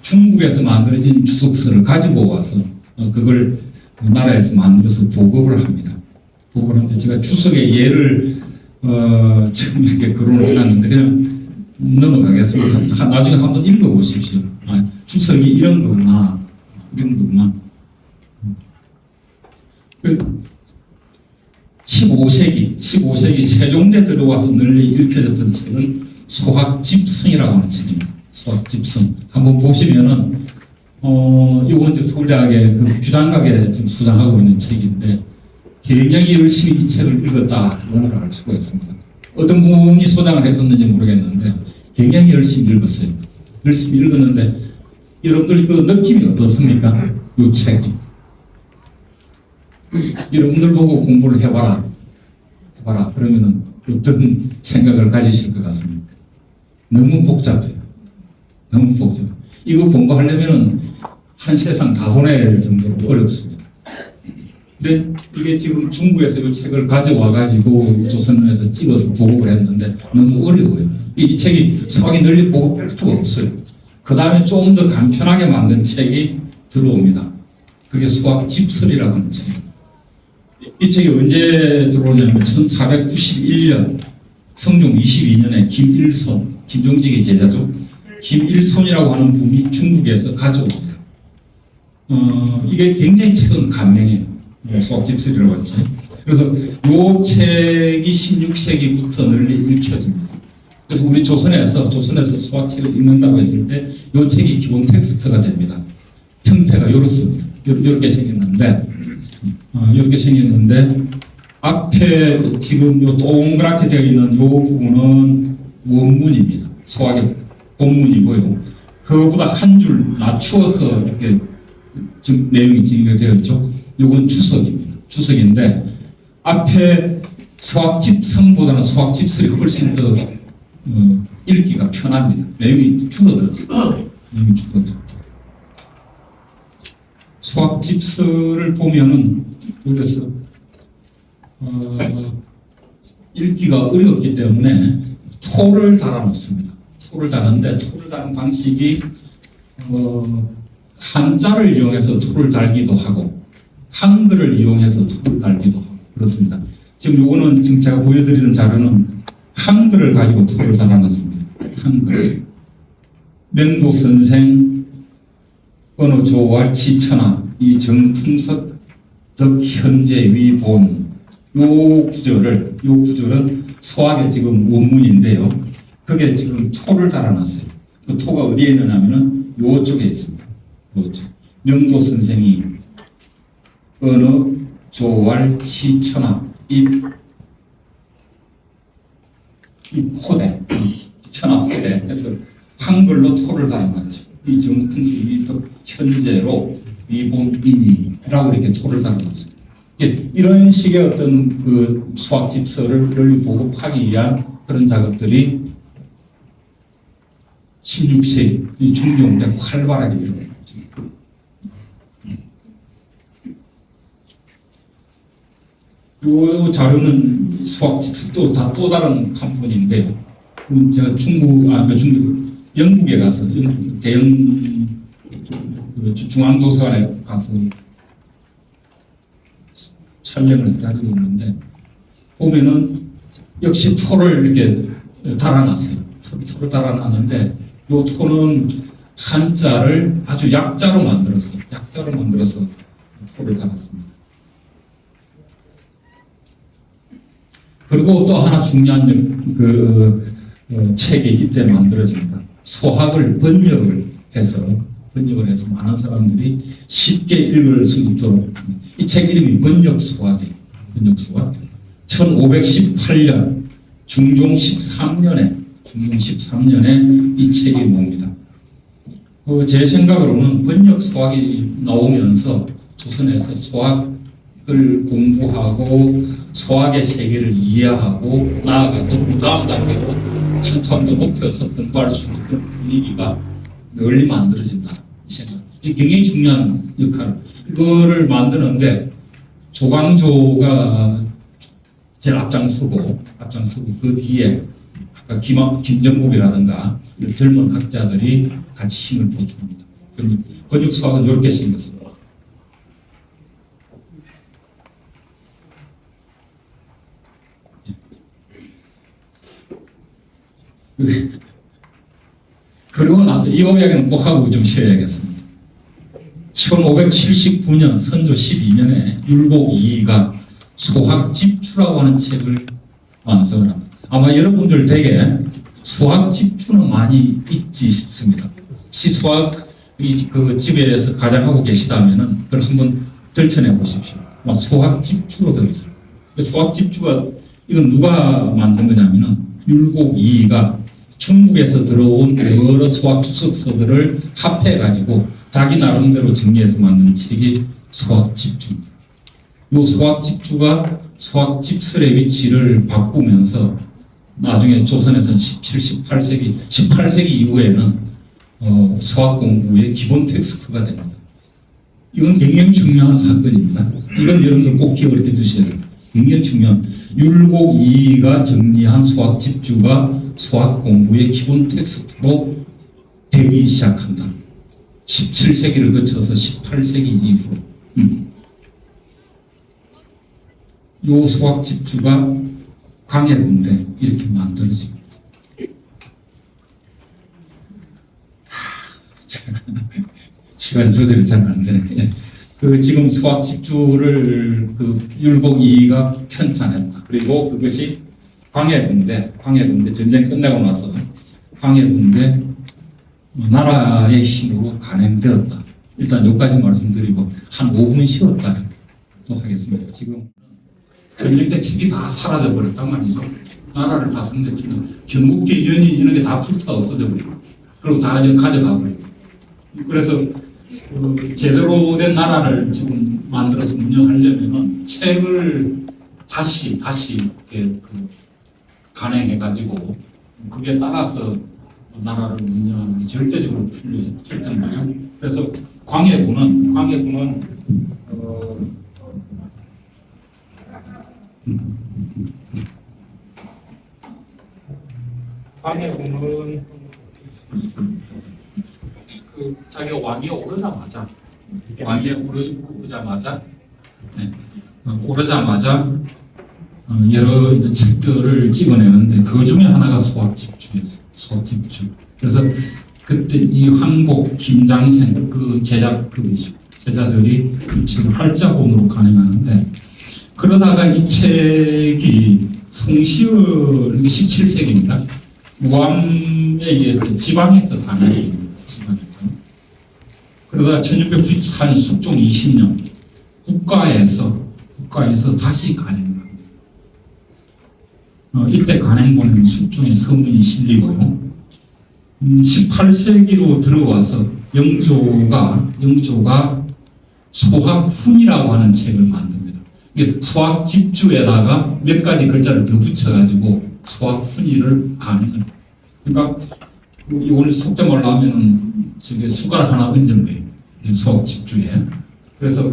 중국에서 만들어진 추석서를 가지고 와서 그걸 나라에서 만들어서 보급을 합니다. 보급을 하는데 제가 추석의 예를 지금 이렇게 거론을 해놨는데 그냥 넘어가겠습니다. 나중에 한번 읽어보십시오. 추석이 이런 거구나. 그 15세기 세종대 들어와서 널리 읽혀졌던 책은 소학집성이라고 하는 책입니다. 소학집성. 한번 보시면은, 이건 이제 서울대학의 그 규장각에 지금 수장하고 있는 책인데, 굉장히 열심히 이 책을 읽었다라는 걸 알 수가 있습니다. 어떤 분이 소장을 했었는지 모르겠는데, 굉장히 열심히 읽었어요. 열심히 읽었는데, 여러분들 그 느낌이 어떻습니까? 이 책이. 여러분들 보고 공부를 해봐라. 그러면은 어떤 생각을 가지실 것 같습니까? 너무 복잡해요. 이거 공부하려면은 한 세상 다 보내야 될 정도로 어렵습니다. 근데 이게 지금 중국에서 이 책을 가져와가지고 조선에서 찍어서 보급을 했는데 너무 어려워요. 이 책이 수학이 널리 보급될 수가 없어요. 그 다음에 좀 더 간편하게 만든 책이 들어옵니다. 그게 수학 집설이라고 하는 책이에요. 이 책이 언제 들어오냐면 1491년 성종 22년에 김일손, 김종직의 제자죠. 김일손이라고 하는 분이 중국에서 가져옵니다. 이게 굉장히 최근 간명이에요. 수학 집설이라고 하는 책. 그래서 이 책이 16세기부터 널리 읽혀집니다. 그래서 우리 조선에서 수학책을 읽는다고 했을 때 이 책이 기본 텍스트가 됩니다. 형태가 이렇습니다. 이렇게 생겼는데 앞에 지금 요 동그랗게 되어 있는 이 부분은 원문입니다. 수학의 본문이고요. 그거보다 한 줄 낮추어서 이렇게 지금 내용이 되어 있죠. 이건 주석입니다. 주석인데 앞에 수학 집성보다는 수학 집설이 훨씬 더 읽기가 편합니다. 내용이 줄어들었어요. 수학 집설을 보면은 그래서 읽기가 어렵기 때문에 토를 달아놓습니다. 토를 다는데 토를 다는 방식이 한자를 이용해서 토를 달기도 하고 한글을 이용해서 토를 달기도 하고 그렇습니다. 지금 요거는 지금 제가 보여드리는 자료는 한글을 가지고 토를 달아놨습니다. 한글. 명도 선생 어느 조왈 치천하 이 정품석 덕 현재 위본 요 구절은 수학의 지금 원문인데요. 그게 지금 토를 달아놨어요. 그 토가 어디에 있느냐면은 요쪽에 있습니다. 요쪽. 명도 선생이 어느 조왈 치천하 이 호대 천하호대 해서 한글로 토를 달아놨죠. 이 정품석 현재로 위본이니라고 이렇게 토를 달아놨어요. 이런 식의 어떤 그 수학 집설을 널리 보급하기 위한 그런 작업들이 16세기 중종 때 활발하게 일어났죠. 이 자료는 수학 집설 또 다른 한편인데요. 제가 영국에 가서 대형 중앙도서관에 가서 촬영을 하고 있는데 보면은 역시 토를 이렇게 달아놨어요. 토를 달아놨는데 이 토는 한자를 아주 약자로 만들어서 토를 달았습니다. 그리고 또 하나 중요한 책이 이때 만들어집니다. 수학을 번역을 해서 많은 사람들이 쉽게 읽을 수 있도록 이 책 이름이 번역수학이에요. 1518년 중종 13년에 이 책이 나옵니다. 제 생각으로는 번역수학이 나오면서 조선에서 수학을 공부하고 수학의 세계를 이해하고 나아가서 그 다음 단계로 한참 더 높여서 공부할 수 있는 분위기가 널리 만들어진다. 이 생각. 이게 굉장히 중요한 역할. 이거를 만드는데 조광조가 제일 앞장서고 그 뒤에 아까 김정국이라든가 젊은 학자들이 같이 힘을 보탰습니다. 번역 수학은 이렇게 생겼습니다. 그러고 나서 이 이야기는 꼭 하고 좀 쉬어야겠습니다. 1579년 선조 12년에 율곡 이이가 수학 집주라고 하는 책을 완성을 합니다. 아마 여러분들 되게 수학 집주는 많이 있지 싶습니다. 혹시 수학 그 집에서 가장 하고 계시다면은 그걸 한번 들춰내 보십시오. 수학 집주로 되어 있습니다. 수학 집주가 이건 누가 만든 거냐면은 율곡 이이가 중국에서 들어온 여러 수학 주석서들을 합해가지고 자기 나름대로 정리해서 만든 책이 수학 집주입니다. 이 수학 집주가 수학 집설의 위치를 바꾸면서 나중에 조선에서는 18세기 18세기 이후에는 수학 공부의 기본 텍스트가 됩니다. 이건 굉장히 중요한 사건입니다. 이건 여러분들 꼭 기억을 해두셔야 돼요. 굉장히 중요한. 율곡 2가 정리한 수학 집주가 수학 공부의 기본 텍스트로 되기 시작한다. 17세기를 거쳐서 18세기 이후. 요 수학 집주가 광해군대 이렇게 만들어집니다. 시간 조절이 잘 안 되네. 그 지금 수학 집주를 그 율곡 2가 편찬했다. 그리고 그것이 광해군대 전쟁 끝나고 나서 광해군대 나라의 힘으로 간행되었다. 일단 여기까지 말씀드리고 한 5분 쉬었다 또 하겠습니다. 지금 전쟁 때 책이 다 사라져 버렸단 말이죠. 나라를 다스린다면 경국대전이 이런 게 다 불타 없어져 버리고 그리고 다 가져가 버리고 그래서 제대로 된 나라를 지금 만들어서 운영하려면 책을 다시 이렇게 간행해가지고 그게 따라서 나라를 운영하는 게 절대적으로 필요했던 거죠. 그래서 광해군은 그 자기가 왕위에 오르자마자 여러 이제 책들을 찍어내는데 그 중에 하나가 수학 집주였어요. 수학 집주. 그래서 그때 이 황복, 김장생 그 제자들이 그 책을 활자본으로 간행하는데 그러다가 이 책이 송시열 17세기입니다. 무암에 의해서 지방에서 간행이 지방에서 그러다 1694년 숙종 20년 국가에서 다시 간행합니다. 이때 간행본은 숙종의 서문이 실리고요. 18세기로 들어와서 영조가 소학훈이라고 하는 책을 만듭니다. 이게 소학 집주에다가 몇 가지 글자를 더 붙여가지고 소학훈이를 간행을. 그러니까 오늘 속담을 하면은 저게 숟가락 하나 얹은 거예요. 소학 집주에. 그래서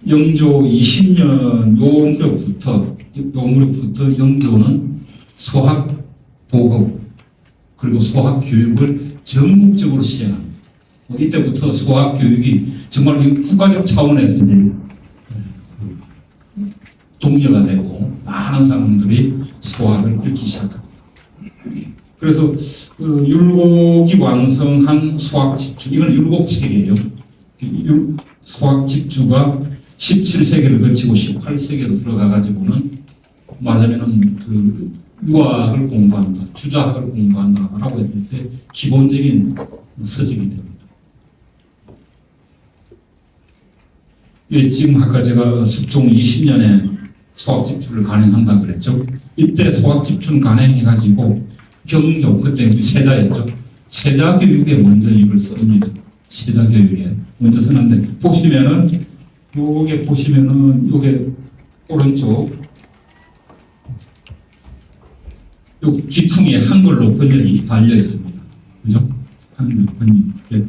영조 20년 요 무렵부터 영조는 소학 보급 그리고 소학 교육을 전국적으로 시행합니다. 이때부터 소학 교육이 정말 국가적 차원에서 이제 독려가 되고 많은 사람들이 소학을 읽기 시작합니다. 그래서 그 율곡이 완성한 소학 집주, 이건 율곡 책이에요. 소학 집주가 17세기를 거치고 18세기로 들어가가지고는 말하자면은 그 유학을 공부한다, 주자학을 공부한다라고 했을 때 기본적인 서적이 됩니다. 지금 아까 제가 숙종 20년에 소학 집주를 간행한다 그랬죠. 이때 소학 집주는 간행해가지고 경조 그때 세자였죠. 세자 교육에 먼저 이걸 씁니다. 세자 교육에 먼저 쓰는데 보시면은 요게 오른쪽 요 귀퉁이에 한글로 번역이 달려 있습니다. 그죠? 한글 번역.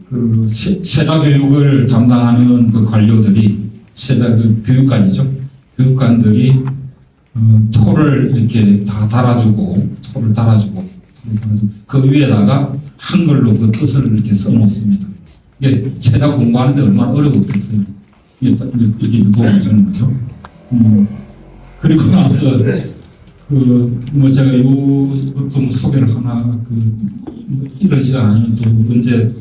그 세자 교육을 담당하는 그 관료들이 세자 그 교육관이죠. 교육관들이 토를 이렇게 다 달아주고 그 위에다가 한글로 그 뜻을 이렇게 써놓습니다. 이게 세자 공부하는데 얼마나 어려웠겠어요. 이게 도움주는 거죠. 그리고 나서 제가 좀 소개를 하나 이런 시간 아니면 또 언제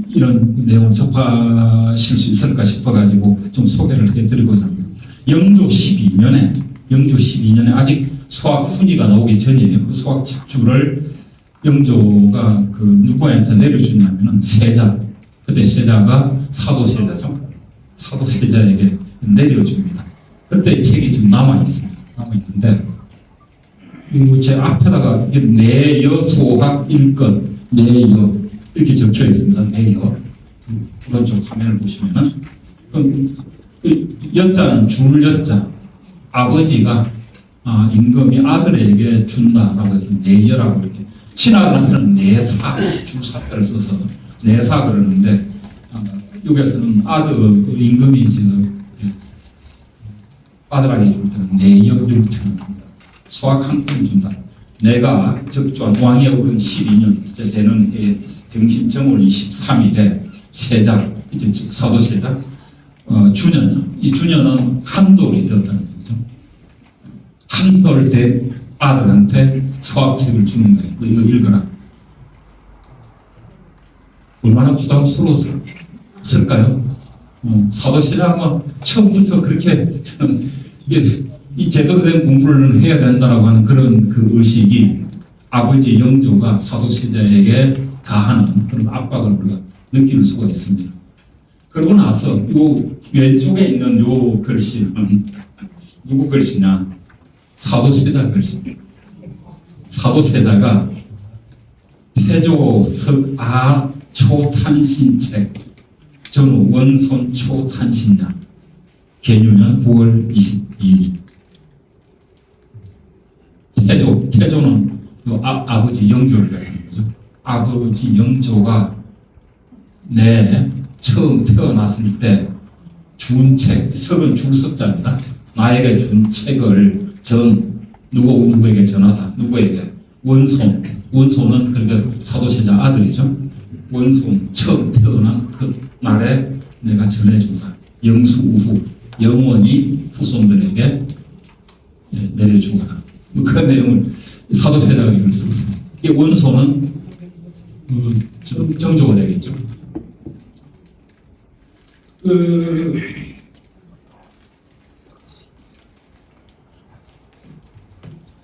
이런 내용을 접하실 수 있을까 싶어가지고 좀 소개를 해드리고자 합니다. 영조 12년에 아직 수학 훈이가 나오기 전이에요. 그 수학 집주를 영조가 누구한테 내려주냐면은 세자. 그때 세자가 사도세자죠. 사도세자에게 내려줍니다. 그때 책이 좀 남아있는데, 제 앞에다가 내여소학 일권, 내여, 이렇게 적혀 있습니다. 내여. 오른쪽 화면을 보시면은, 여자는 줄 여자, 아버지가, 임금이 아들에게 준다라고 해서 내여라고 이렇게, 신하들한테는 내사, 줄사표를 써서, 내사 그러는데 여기에서는 아들 그 임금이 아들에게 줄 때는 내역을 주는 수학 한 푼 준다. 내가 적주한 왕이 오른 12년 이제 되는 해 경신정월 23일에 세자 이제 사도세자 주년 이 주년은 한 돌이 되었다는 거죠. 한 돌 된 아들한테 수학책을 주는 거예요. 이거 읽어라. 얼마나 부담스러웠을까요? 사도세자가 처음부터 그렇게 저는 이 제대로 된 공부를 해야 된다라고 하는 그런 그 의식이 아버지 영조가 사도세자에게 가하는 그런 압박을 우리가 느낄 수가 있습니다. 그러고 나서 요 왼쪽에 있는 요 글씨는 누구 글씨냐? 사도세자 글씨입니다. 사도세자가 태조 석아 초탄신책 전후 원손 초탄신야 개유년 9월 22일 태조는 요 아버지 영조를 얘기하는 거죠. 아버지 영조가 처음 태어났을 때 준 책, 석은 줄석자입니다. 나에게 준 책을 누구에게 전하다. 누구에게? 원손은 그러니까 사도세자 아들이죠. 원손 처음 태어난 그 날에 내가 전해준다. 영수우후 영원히 후손들에게 내려주거라. 그 내용을 사도세자가 이걸 썼습니다. 이 원손은 정조가 되겠죠.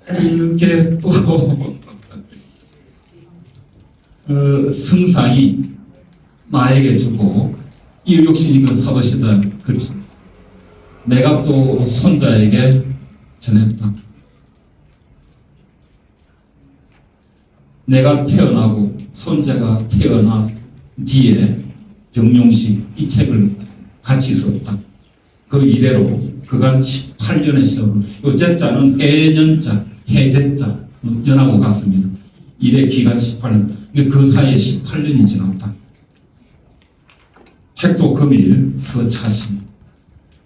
이렇게 또 성상이 나에게 주고 이 역시 이건 사도세자 글입니다. 내가 또 손자에게 전했다. 내가 태어나고 손자가 태어난 뒤에 병용식 이 책을 같이 썼다. 그 이래로 그간 18년의 세월을 요 제자는 해제자 연하고 같습니다. 일의 기간 18년 그 사이에 18년이 지났다. 핵도 금일 서차시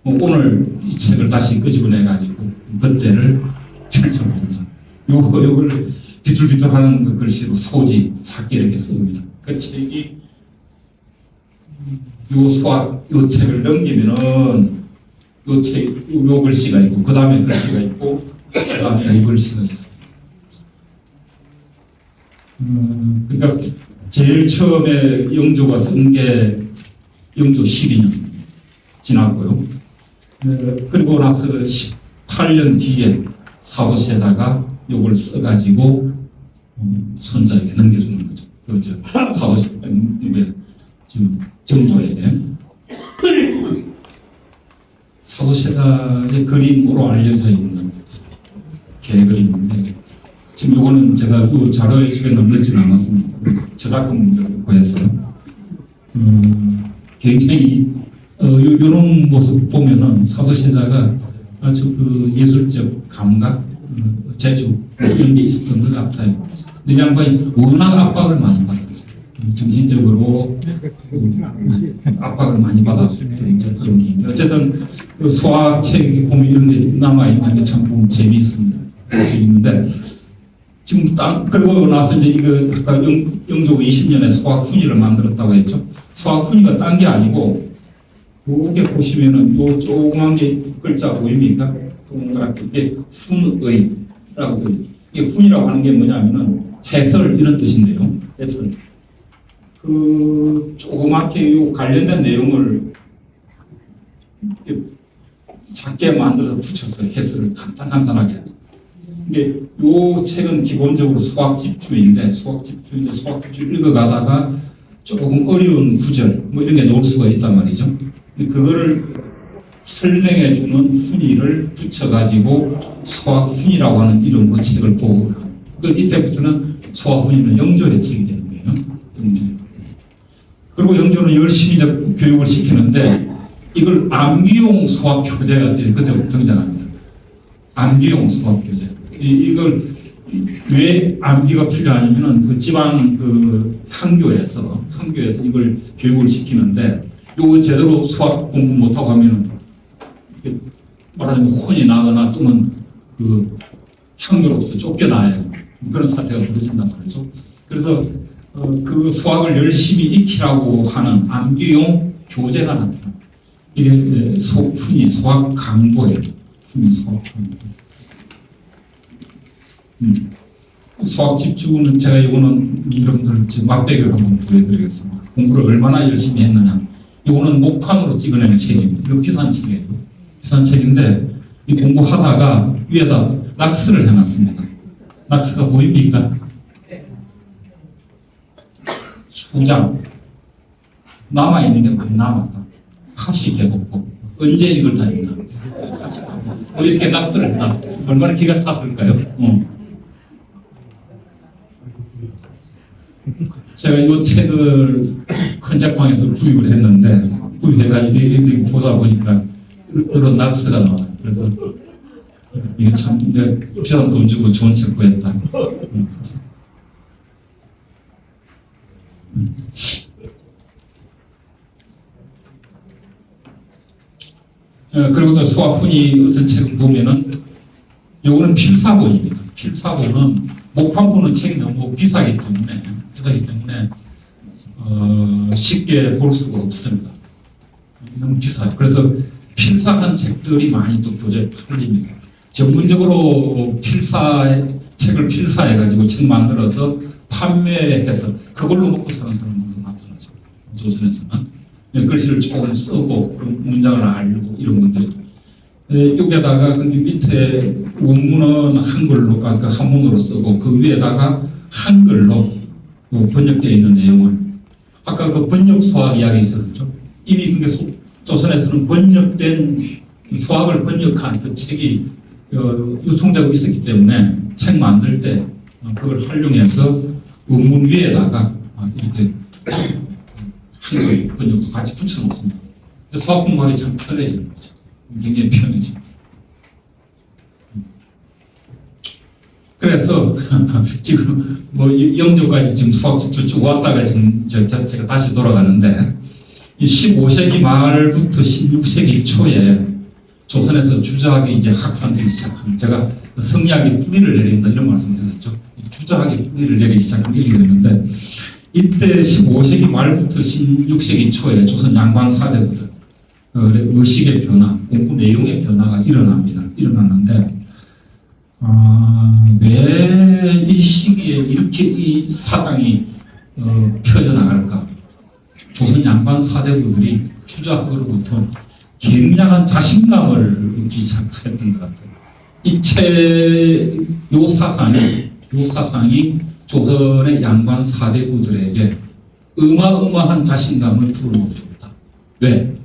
오늘 이 책을 다시 끄집어내가지고 그때를 펼쳐봅니다. 요걸 비틀비틀하는 그 글씨로 소지 작게 이렇게 씁니다. 그 책이 요 책을 넘기면은 요 글씨가 있고 그 다음에 글씨가 있고 그 다음에 이 글씨가 있어. 그러니까 제일 처음에 영조가 쓴 게 영조 12년 지났고요. 그리고 나서 18년 뒤에 사도세자가 요걸 써가지고 손자에게 넘겨주는 거죠. 그렇죠. 사도세자 지금 정조에게 사도세자의 그림으로 알려져 있는 개그림인데 지금 요거는 제가 그 자료에 집에는 넣지는 않았습니다. 저작권 구해서 굉장히 이런 모습 보면은 사도세자가 아주 그 예술적 감각, 재주 이런 게 있었던 것 같아요. 근데 이 양반이 워낙 압박을 많이 받았어요. 정신적으로 압박을 많이 받았던 그런 게 어쨌든 그 소학책 보면 이런 게 남아 있는 게 참 보면 재미있습니다. 재미있는데 지금 그러고 나서 이제 이거 아까 영조 20년에 소학훈이를 만들었다고 했죠. 소학훈이가 딴 게 아니고 요게 보시면은 요 조그만 게 글자 보입니까? 동그랗게 이게 훈의라고 이게 훈이라고 하는 게 뭐냐면은 해설 이런 뜻인데요. 해설. 그 조그맣게 요 관련된 내용을 작게 만들어서 붙여서 해설을 간단하게. 이게 요 책은 기본적으로 수학집주인데 수학집주 읽어가다가 조금 어려운 구절 뭐 이런 게 나올 수가 있단 말이죠. 근데 그거를 설명해 주는 훈이를 붙여가지고 수학훈이라고 하는 이름으로 책을 보고 이때부터는 수학훈이는 영조의 책이 되는 거예요. 그리고 영조는 열심히 교육을 시키는데 이걸 암기용 수학교재가 그때부터 등장합니다. 암기용 수학교재. 이걸 왜 암기가 필요하냐면은 그 지방 그 학교에서 이걸 교육을 시키는데 요거 제대로 수학 공부 못하고 하면은 말하자면 혼이 나거나 또는 그 학교로부터 쫓겨나요. 그런 사태가 벌어진단 말이죠. 그래서 그 수학을 열심히 익히라고 하는 암기용 교재가 나옵니다. 이게 흔히 수학 강도예요. 흔히 수학 강도. 수학 집중은 제가 이거는 여러분들 맛배기를 한번 보여드리겠습니다. 공부를 얼마나 열심히 했느냐. 이거는 목판으로 찍어낸 책입니다. 이거 비싼 책이에요. 비싼 책인데 이 공부하다가 위에다 낙서를 해놨습니다. 낙서가 보입니까? 수장 남아있는 게 많이 남았다. 하시 개독고 언제 이걸 다 읽나? 이렇게 낙서를 해놨어. 얼마나 기가 찼을까요? 제가 이 책을 컨책방에서 구입을 했는데 구입해가지고 이렇게 보다 보니까 그런 낙서가 나와요. 그래서 이게 참 비싼 돈 주고 좋은 책 구했다. 그리고 또 수학훈이 어떤 책을 보면은 요거는 필사본입니다. 필사본은 목판보는 책이 너무 비싸기 때문에 쉽게 볼 수가 없습니다. 너무 비싸요. 그래서 필사한 책들이 많이 또 교재에 팔립니다. 전문적으로 책을 필사해가지고 책 만들어서 판매해서 그걸로 먹고 사는 사람들도 많더라고요. 조선에서는. 글씨를 조금 쓰고 그런 문장을 알고 이런 분들. 여기에다가 밑에 원문은 한글로, 한문으로 쓰고 그 위에다가 한글로 번역되어 있는 내용을 아까 그 번역 수학 이야기 했었죠. 이미 그게 조선에서는 번역된 수학을 번역한 그 책이 유통되고 있었기 때문에 책 만들 때 그걸 활용해서 원문 위에다가 이렇게 한글 번역도 같이 붙여놓습니다. 수학 공부하기 참 편해지는 거죠. 굉장히 편해집니다. 그래서 지금 영조까지 지금 수학 집중 쭉 왔다가 지금 제가 다시 돌아가는데 이 15세기 말부터 16세기 초에 조선에서 주자학이 이제 확산되기 시작합니다. 제가 성리학이 뿌리를 내린다 이런 말씀드렸죠. 주자학이 뿌리를 내리기 시작한 얘기였는데 이때 15세기 말부터 16세기 초에 조선 양반 사대부들 의식의 변화, 공부 내용의 변화가 일어났는데 왜 이 시기에 이렇게 이 사상이 펴져나갈까? 조선 양반 사대부들이 주자학으로부터 굉장한 자신감을 얻기 시작했던 것 같아요. 요 사상이 조선의 양반 사대부들에게 어마어마한 자신감을 불어넣어 줬다. 왜?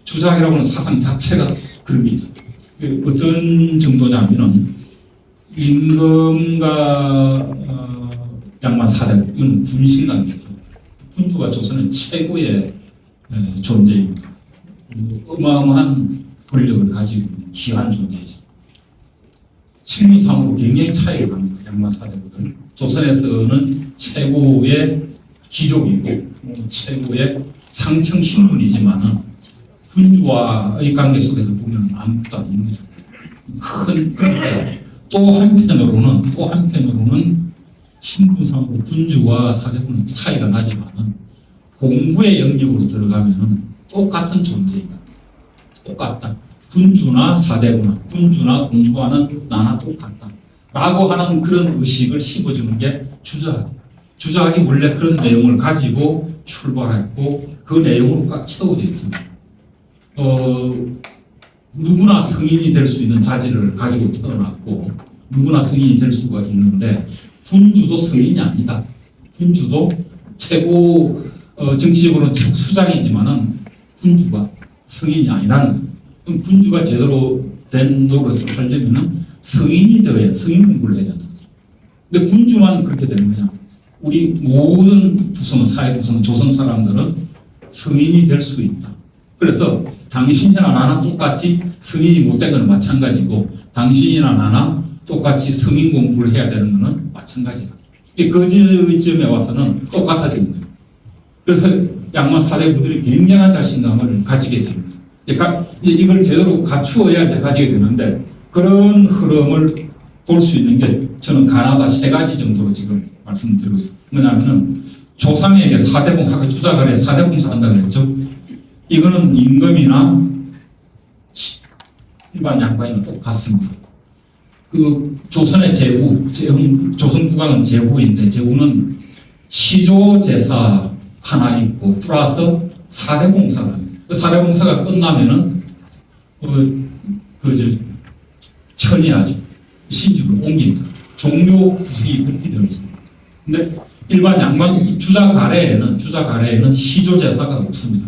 주자학이라고 하는 사상 자체가 그런 게 있어요. 어떤 정도냐면은 임금과 양반 사대부, 이건 분신관계죠. 군주가 조선은 최고의 존재입니다. 어마어마한 권력을 가지고 있는 귀한 존재이죠. 실무상으로 굉장히 차이가 납니다. 양반 사대부들은. 조선에서는 최고의 귀족이고 최고의 상층 신분이지만은 군주와의 관계 속에서 보면 아무것도 아닌 거죠. 그런데 또 한편으로는 신분상으로 군주와 사대부는 차이가 나지만은 공부의 영역으로 들어가면은 똑같은 존재이다. 똑같다. 군주나 사대부나 군주나 공부하는 나나 똑같다. 라고 하는 그런 의식을 심어주는 게 주자학이에요. 주자학이 원래 그런 내용을 가지고 출발했고 그 내용으로 꽉 채워져 있습니다. 누구나 성인이 될 수 있는 자질을 가지고 태어났고 누구나 성인이 될 수가 있는데 군주도 성인이 아니다. 군주도 최고 정치적으로는 수장이지만은 군주가 성인이 아니라는. 그럼 군주가 제대로 된 노릇을 하려면은 성인이 되어야 성인 공부를 해야 된다. 근데 군주만 그렇게 되는 거냐? 우리 모든 사회 구성 조선 사람들은 성인이 될 수 있다. 그래서 당신이나 나나 똑같이 성인이 못된 건 마찬가지고 당신이나 나나 똑같이 성인 공부를 해야 되는 것은 마찬가지다. 그 지점에 와서는 똑같아지는 거예요. 그래서 양만 사대부들이 굉장한 자신감을 가지게 됩니다. 이걸 제대로 갖추어야 이제 가지게 되는데, 그런 흐름을 볼 수 있는 게 저는 가나다 3가지 정도로 지금 말씀드리고 있습니다. 뭐냐면은 조상에게 4대공, 아까 주자가래 4대공사 한다고 그랬죠. 이거는 임금이나 일반 양반이나 똑같습니다. 그 조선의 제후, 조선 국왕은 제후인데, 제후는 시조제사 하나 있고 플러스 4대 공사가 합니다. 그 4대 공사가 끝나면은 천이하죠. 신주로 옮깁니다. 종묘 구색이 그렇게 되어 있습니다. 근데 일반 양반 주자 가래에는 시조제사가 없습니다.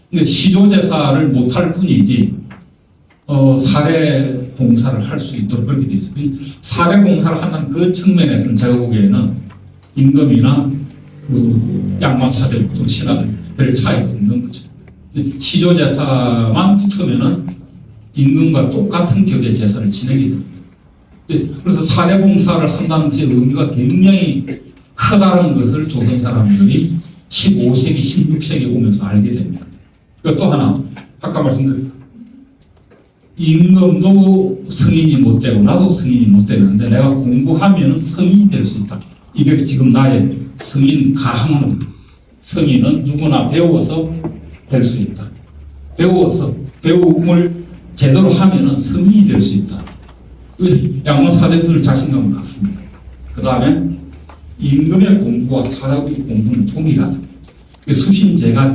근데 시조제사를 못할 뿐이지 4대 공사를 할 수 있도록 그렇게 되어 있습니다. 4대 공사를 한다는 그 측면에서는 제가 보기에는 임금이나 양반 사대 또 신하들 별 차이가 없는 거죠. 시조제사만 붙으면은 임금과 똑같은 격의 제사를 지내게 됩니다. 그래서 4대 공사를 한다는 것의 의미가 굉장히 크다는 것을 조선 사람들이 15세기, 16세기에 오면서 알게 됩니다. 또 하나, 아까 말씀드린 임금도 성인이 못 되고 나도 성인이 못 되는데 내가 공부하면 성인이 될 수 있다. 이게 지금 나의 성인 가학문. 성인은 누구나 배워서 될 수 있다. 배움을 제대로 하면 성인이 될 수 있다. 양반 사대들 자신감을 갖습니다. 그 다음에 임금의 공부와 사대의 공부는 동일하다. 수신제가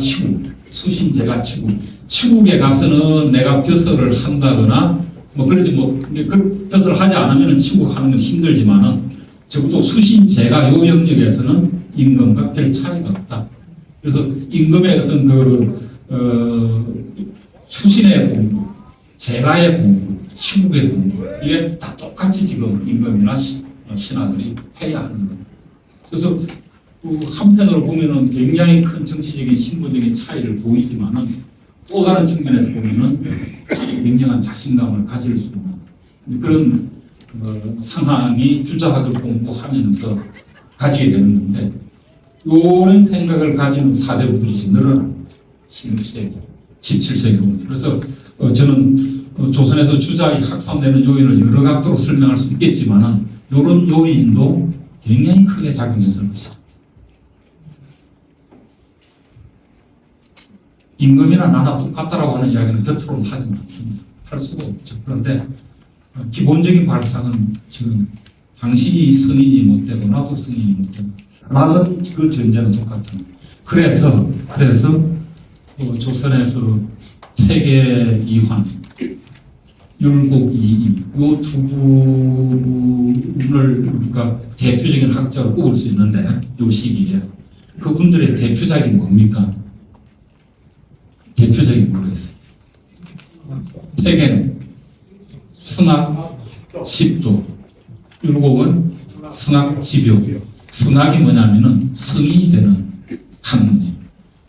치국에 가서는 내가 벼슬을 한다거나 그 벼슬을 하지 않으면 치국하는 건 힘들지만은 적어도 수신제가 요 영역에서는 임금과 별 차이가 없다. 그래서 임금의 어떤 수신의 공부, 제가의 공부, 치국의 공부, 이게 다 똑같이 지금 임금이나 신하들이 해야 하는 거예요. 그래서 한편으로 보면은 굉장히 큰 정치적인 신분적인 차이를 보이지만은 또 다른 측면에서 보면은 굉장한 자신감을 가질 수 있는 그런 상황이 주자학을 공부하면서 가지게 되는 건데, 이런 생각을 가지는 사대부들이 늘어납니다. 16세기, 17세기로 오면서. 그래서 저는 조선에서 주자학이 확산되는 요인을 여러 각도로 설명할 수 있겠지만은 이런 요인도 굉장히 크게 작용했을 것이다. 임금이나 나나 똑같다라고 하는 이야기는 겉으로는 하지 않습니다. 할 수가 없죠. 그런데 기본적인 발상은 지금 당신이 성인이 못되고 나도 성인이 못되고 나는 그 전제는 똑같은. 그래서 조선에서 세계 이환, 율곡 이임 이 두 분을 우리가 대표적인 학자로 꼽을 수 있는데 이 시기에 그분들의 대표작이 뭡니까? 대표적인 모르겠어요. 태계는 성악 십도, 율곡은 성악 지묘. 성악이 뭐냐면은 성인이 되는 학문이에요.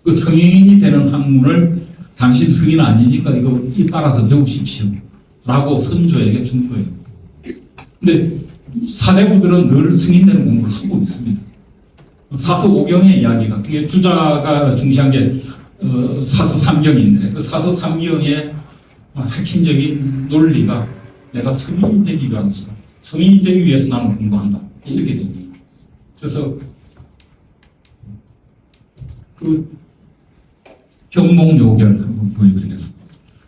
그 성인이 되는 학문을 당신 성인 아니니까 이거 따라서 배우십시오 라고 선조에게 준 거예요. 근데 사대부들은 늘 승인되는 공부를 하고 있습니다. 사서오경의 이야기가, 그게 주자가 중시한 게 사서삼경인데, 그 사서삼경의 핵심적인 논리가 내가 성인이 되기 위해서, 성인이 되기 위해서 나는 공부한다. 이렇게 됩니다. 그래서 그 경몽요결 한번 보여드리겠습니다.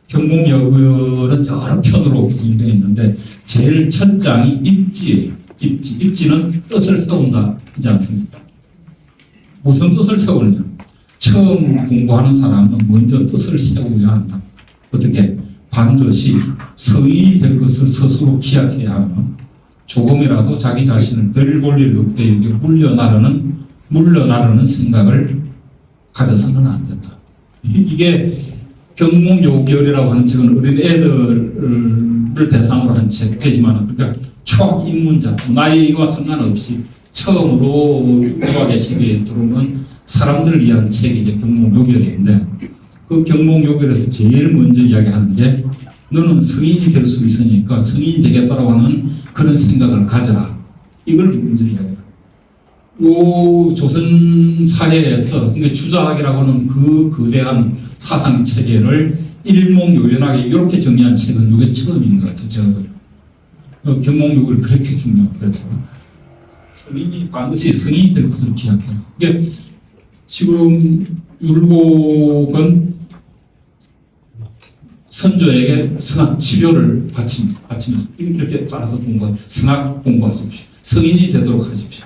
경몽요결은 여러 편으로 구성되어 있는데 제일 첫 장이 입지예요. 입지는 뜻을 세운다 이지 않습니까? 무슨 뜻을 세우느냐? 처음 공부하는 사람은 먼저 뜻을 세워야 한다. 어떻게? 반드시 성인이 될 것을 스스로 기약해야 하며 조금이라도 자기 자신을 별 볼 일 없게 물러나르는 생각을 가져서는 안 된다. 이게 경몽요결이라고 하는 책은 어린 애들을 대상으로 한 책이지만, 그러니까 초입문자, 나이와 상관없이 처음으로 유학의 시기에 들어오는 사람들을 위한 책이 이제 경몽요결인데, 그 경몽요결에서 제일 먼저 이야기하는 게 너는 성인이 될 수 있으니까 성인이 되겠다라고 하는 그런 생각을 가져라. 이걸 문제를 이야기해요. 요 조선 사회에서 그러니까 주자학이라고 하는 그 거대한 사상 체계를 일목요연하게 이렇게 정리한 책은 이게 처음인 것 같아요. 제가 경목욕을 그렇게 중요하고 그래서 성인이 반드시 성인이 될 것을 기약해라. 이게 지금 율곡은 선조에게 성악 치료를 바치면서 이렇게 따라서 성악 공부하십시오. 성인이 되도록 하십시오.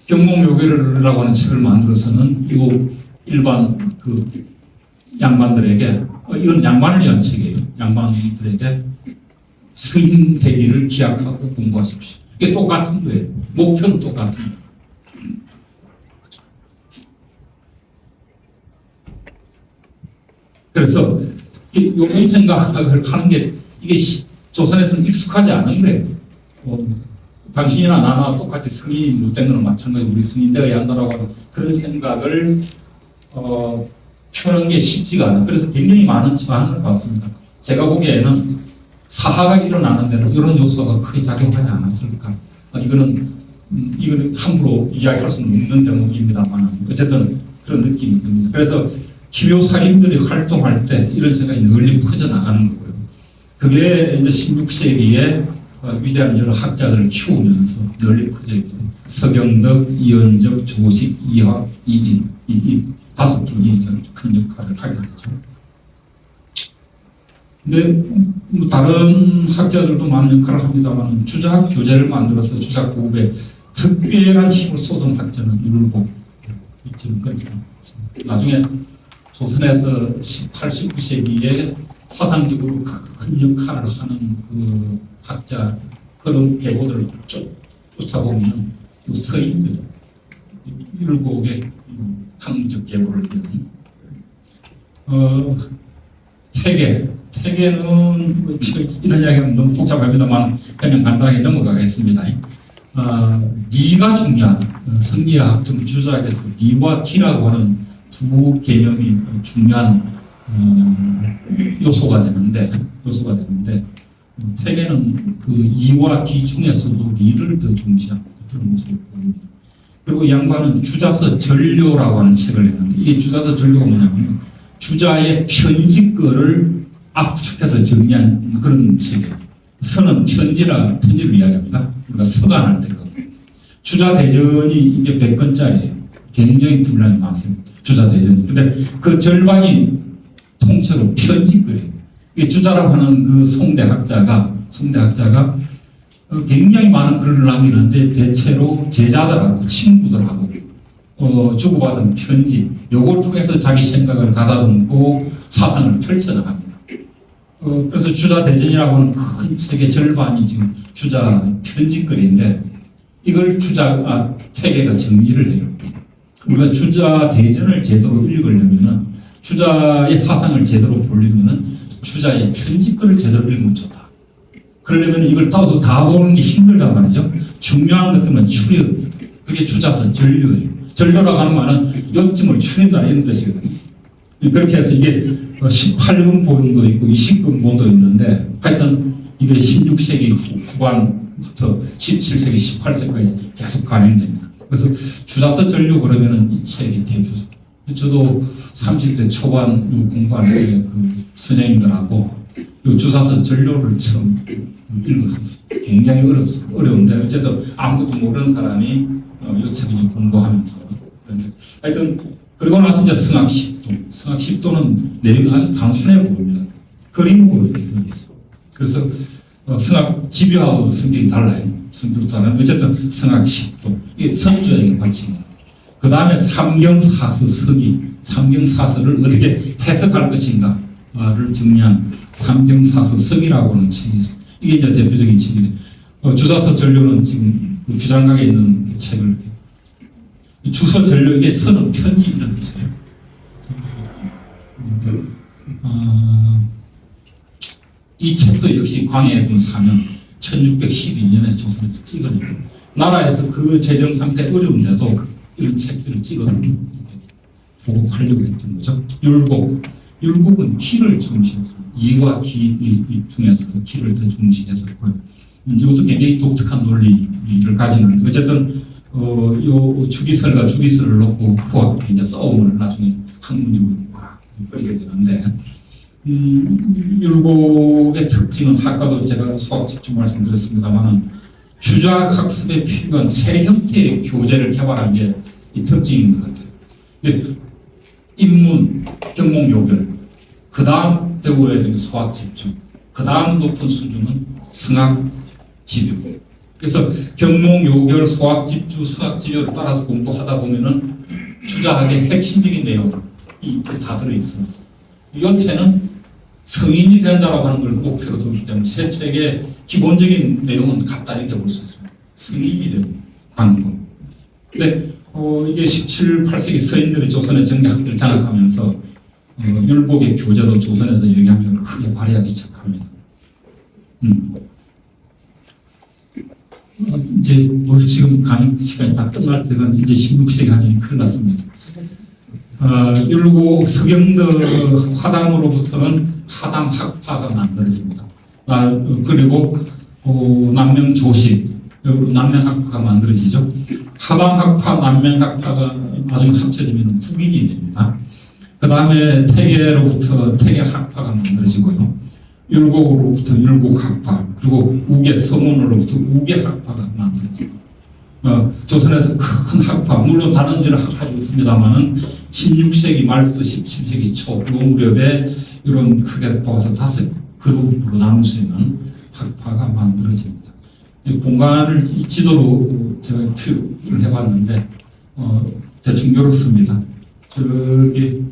경목요괴라고 하는 책을 만들어서는 이거 일반 그 양반들에게 이건 양반을 위한 책이에요. 양반들에게 성인 되기를 기약하고 공부하십시오. 이게 똑같은 거예요. 목표는 똑같은 거예요. 그래서 이 생각을 하는 게 이게 조선에서는 익숙하지 않은 거예요. 당신이나 나나 똑같이 성인이 못된 거는 마찬가지로 우리 성인 되어야 한다라고 하는 그런 생각을 표현하는 게 쉽지가 않아요. 그래서 굉장히 많은 저항을 받습니다. 제가 보기에는 사화가 일어나는 데는 이런 요소가 크게 작용하지 않았을까. 이거는 함부로 이야기할 수는 없는 대목입니다만 어쨌든 그런 느낌이 듭니다. 그래서 기묘사림들이 활동할 때 이런 생각이 널리 퍼져나가는 거고요. 그게 이제 16세기에 위대한 여러 학자들을 키우면서 널리 퍼져 있고 서경덕, 이현적, 조식, 이학, 이인 이 다섯 분이 큰 역할을 하게 되죠. 근데 다른 학자들도 많은 역할을 합니다만 주자학 교재를 만들어서 주자학 보급에 특별한 힘을 쏟은 학자는 율곡 나중에 조선에서 18, 19세기에 사상적으로 큰 역할을 하는 그 학자 그런 계보들을 쫓아보면 그 서인들 율곡의 학문적 계보를 이루는 태계는 이런 이야기는 너무 복잡합니다만 그냥 간단하게 넘어가겠습니다. 리가 중요하다. 성리학 또는 주자학에서 리와 기라고 하는 두 개념이 중요한 요소가 되는데 태계는 그 이와 기 중에서도 리를 더 중시하는 그런 모습을 보입니다. 그리고 이 양반은 주자서 전료라고 하는 책을 냈는데 이게 주자서 전료가 뭐냐면 주자의 편집거를 압축해서 정리한 그런 책이에요. 서는 편지를 이야기합니다. 우리가 서간할 때거. 주자 대전이 이게 100권짜리예요. 굉장히 분량이 많습니다. 주자 대전이. 근데 그 절반이 통째로 편집거예요. 주자라고 하는 그 송대학자가 굉장히 많은 글을 남기는데 대체로 제자들하고 친구들하고 주고받은 편지 요걸 통해서 자기 생각을 가다듬고 사상을 펼쳐나갑니다. 그래서 주자 대전이라고 하는 큰 책의 절반이 지금 주자 편집글인데 이걸 태계가 정리를 해요. 우리가 주자 대전을 제대로 읽으려면은 주자의 사상을 제대로 보려면은 주자의 편집글을 제대로 읽으면 좋다. 그러려면 이걸 다 보는 게 힘들단 말이죠. 중요한 것들은 추려. 그게 주자서 전료예요. 전료라고 하는 말은 요점을 추린다 이런 뜻이거든요. 그렇게 해서 이게 18금 본도 있고 20금 본도 있는데 하여튼 이게 16세기 후반부터 17세기, 18세기까지 계속 간행됩니다. 그래서 주자서 전료 그러면은 이 책이 대표적. 저도 30대 초반 공부할 때 그 선생님들하고 이 주사서 전료를 처음 읽었었어요. 굉장히 어려운데 어쨌든 아무것도 모르는 사람이 이 책을 공부하면서 하여튼 그리고 나서 이제 성악 10도는 내용이 아주 단순해 보입니다. 그림으로 되어 있어요. 그래서 성악 집요하고 성격이 달라요. 성격도 달라요. 어쨌든 성악 10도 이게 선조에게 바칩니다. 그 다음에 삼경사서 서기, 삼경사서를 어떻게 해석할 것인가를 정리한 삼경사서 서기라고 하는 책이 있어요. 이게 이제 대표적인 책인데 주사서 전료는 지금 규장각에 있는 책을 주서 전료 이게 서는 편지 이런 뜻이에요. 이 책도 역시 광해군 사명 1612년에 조선에서 찍어내고 나라에서 그 재정 상태 어려운데도 이런 책들을 찍어서 보고하려고 했던 거죠. 율곡 율곡은 기를 중시했어요. 이와 기 중에서 기를 더 중시했었고요. 이것도 굉장히 독특한 논리를 가지는, 어쨌든 요 주기설과 주기설을 놓고 후학이 이제 싸움을 나중에 학문적으로 막 벌이게 되는데, 율곡의 특징은 아까도 제가 수학 집중 말씀드렸습니다만은 주작 학습에 필요한 세 형태의 교재를 개발한 게 이 특징인 것 같아요. 인문, 경목, 요결, 그 다음 배워야 되는 수학 집중, 그 다음 높은 수준은 승학 지표. 그래서 경목, 요결, 수학 집주, 승학 지표를 따라서 공부하다 보면은 주작학의 핵심적인 내용이 다 들어있습니다. 이 책은 성인이 된 자라고 하는 걸 목표로 두기 때문에 새 책의 기본적인 내용은 간단하게 볼 수 있습니다. 성인이 되는 방법. 근데 이게 17, 8세기 서인들이 조선의 정계학교를 장악하면서 율곡의 교재로 조선에서 영향력을 크게 발휘하기 시작합니다. 이제 지금 강의 시간이 다 끝날 때는 이제 16세기 한이 큰일 났습니다. 율곡 서경덕 화담으로부터는 화담 학파가 만들어집니다. 그리고 남명조식, 남명학파가 만들어지죠. 화담학파, 남명학파가 나중에 합쳐지면 국인이 됩니다. 그 다음에 태계로부터 태계학파가 만들어지고요. 율곡으로부터 율곡학파, 그리고 우계 서문으로부터 우계학파가 만들어지고, 조선에서 큰 학파, 물론 다른 이런 학파도 있습니다만은 16세기 말부터 17세기 초, 그 무렵에 이런 크게 뽑아서 5그룹으로 나눌 수 있는 학파가 만들어집니다. 공간을 지도로 제가 표를 해봤는데, 대충 이렇습니다. 저기,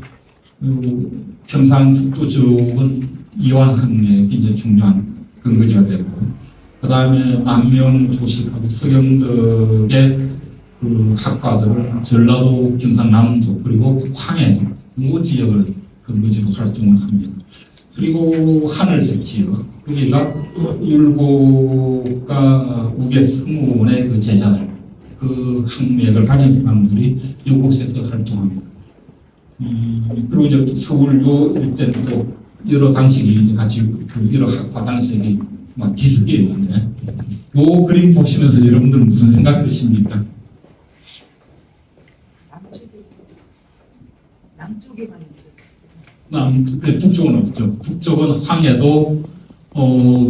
경상북도 쪽은 이완학맥이 이제 중요한 근거지가 되고, 그 다음에 남명조식하고 서경덕의 그 학파들을 전라도, 경상남도, 그리고 황해, 이 지역을 근거지로 활동을 합니다. 그리고 하늘색 지역, 여기가 율곡과 우계 성문의 그 제자들, 그 학맥을 가진 사람들이 이곳에서 활동합니다. 그리고 이제 서울 요 일대는 또 여러 당식이 이제 같이 여러 학파 당식이 막 뒤섞여 있는데, 요 그림 보시면서 여러분들은 무슨 생각 드십니까? 남쪽에만 있어요. 북쪽은 없죠. 북쪽은 황해도,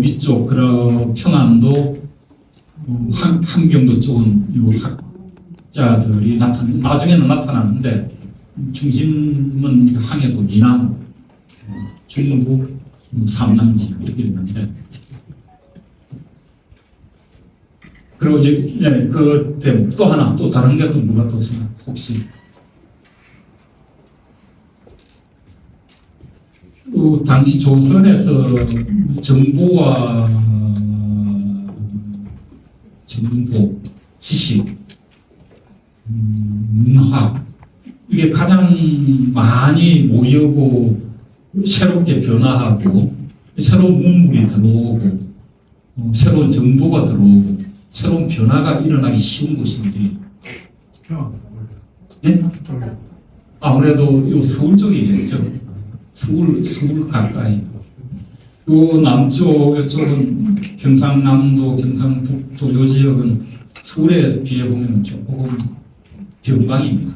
위쪽, 그런 평안도, 함경도 쪽은 요 학자들이 나중에는 나타나는데, 중심은 황해도 이남, 중국, 삼남지 이렇게 있는데, 그리고 이제 그 대목 또 하나 또 다른 게 또 뭐가 또 있어요? 혹시 당시 조선에서 정보와 정보, 지식, 문화, 이게 가장 많이 모이고 새롭게 변화하고 새로운 문물이 들어오고 새로운 정보가 들어오고 새로운 변화가 일어나기 쉬운 곳인데, 네? 아무래도 요 서울 쪽이겠죠. 서울 가까이. 요 남쪽, 이쪽은 경상남도, 경상북도, 요 지역은 서울에 비해 보면 조금 변방입니다.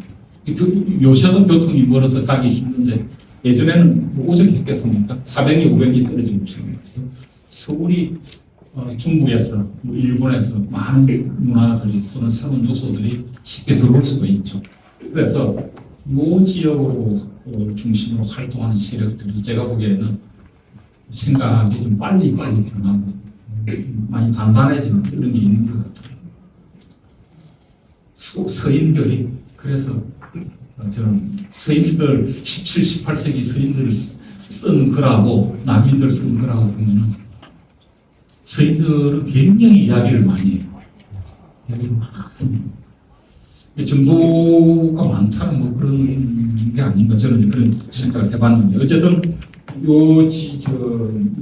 요새도 교통이 멀어서 가기 힘든데, 예전에는 오죽했겠습니까? 400이, 500이 떨어진 곳이었어요. 서울이 중국에서, 일본에서 많은 문화들이, 또는 새로운 요소들이 쉽게 들어올 수가 있죠. 그래서 이 지역으로 중심으로 활동하는 세력들이 제가 보기에는 생각이 좀 빨리 변하고 많이 단단해지는 그런 게 있는 것 같아요. 서인들이, 그래서 저는 서인들, 17, 18세기 서인들을 쓴 글하고 남인들 쓴 글하고 보면은 서인들은 굉장히 이야기를 많이 해요. 정보가 많다는 뭐 그런 게 아닌가, 저는 그런 생각을 해봤는데, 어쨌든 요 지점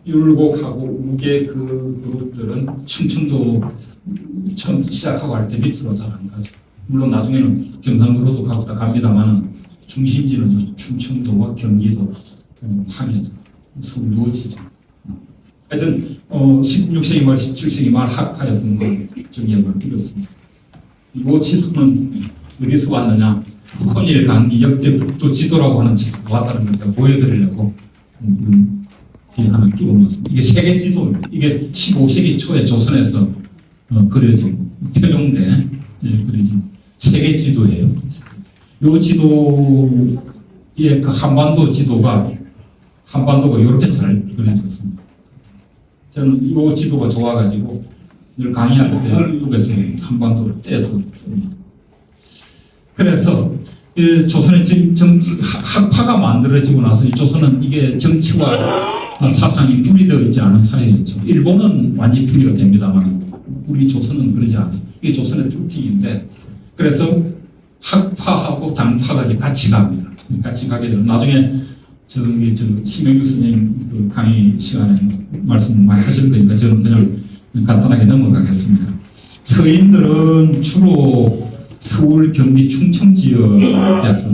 율곡하고 우계 그 그룹들은 충청도 처음 시작하고 할 때 밑으로 잘 안 가죠. 물론 나중에는 경상도로도 가보다 갑니다만 중심지는 충청도와 경기도, 함양, 서울 요지죠. 하여튼 16세기 말 17세기 말 학파였던 걸 정리해볼 이렇습니다. 이 지도는 어디서 왔느냐? 헌일 강기 역대 북도 지도라고 하는 책이 왔다는 걸 제가 보여드리려고 뒤에 하나 끼워놓았습니다. 이게 세계 지도입니다. 이게 15세기 초에 조선에서 그려진 태종대 그려진 세계 지도예요. 이 지도의 그 한반도가 이렇게 잘 그려졌습니다. 저는 이 지도가 좋아가지고 늘 강의할 때 이쪽에서 한반도를 떼서 씁니다. 그래서 조선의 학파가 만들어지고 나서 이 조선은 이게 정치와 사상이 분리되어 있지 않은 사회였죠. 일본은 완전히 분리가 됩니다만 우리 조선은 그러지 않습니다. 이게 조선의 특징인데 그래서 학파하고 당파가 같이 갑니다. 같이 가게 되면 나중에 심영규 선생님 그 강의 시간에 말씀 많이 하실 거니까 저는 그냥 간단하게 넘어가겠습니다. 서인들은 주로 서울, 경기, 충청 지역에서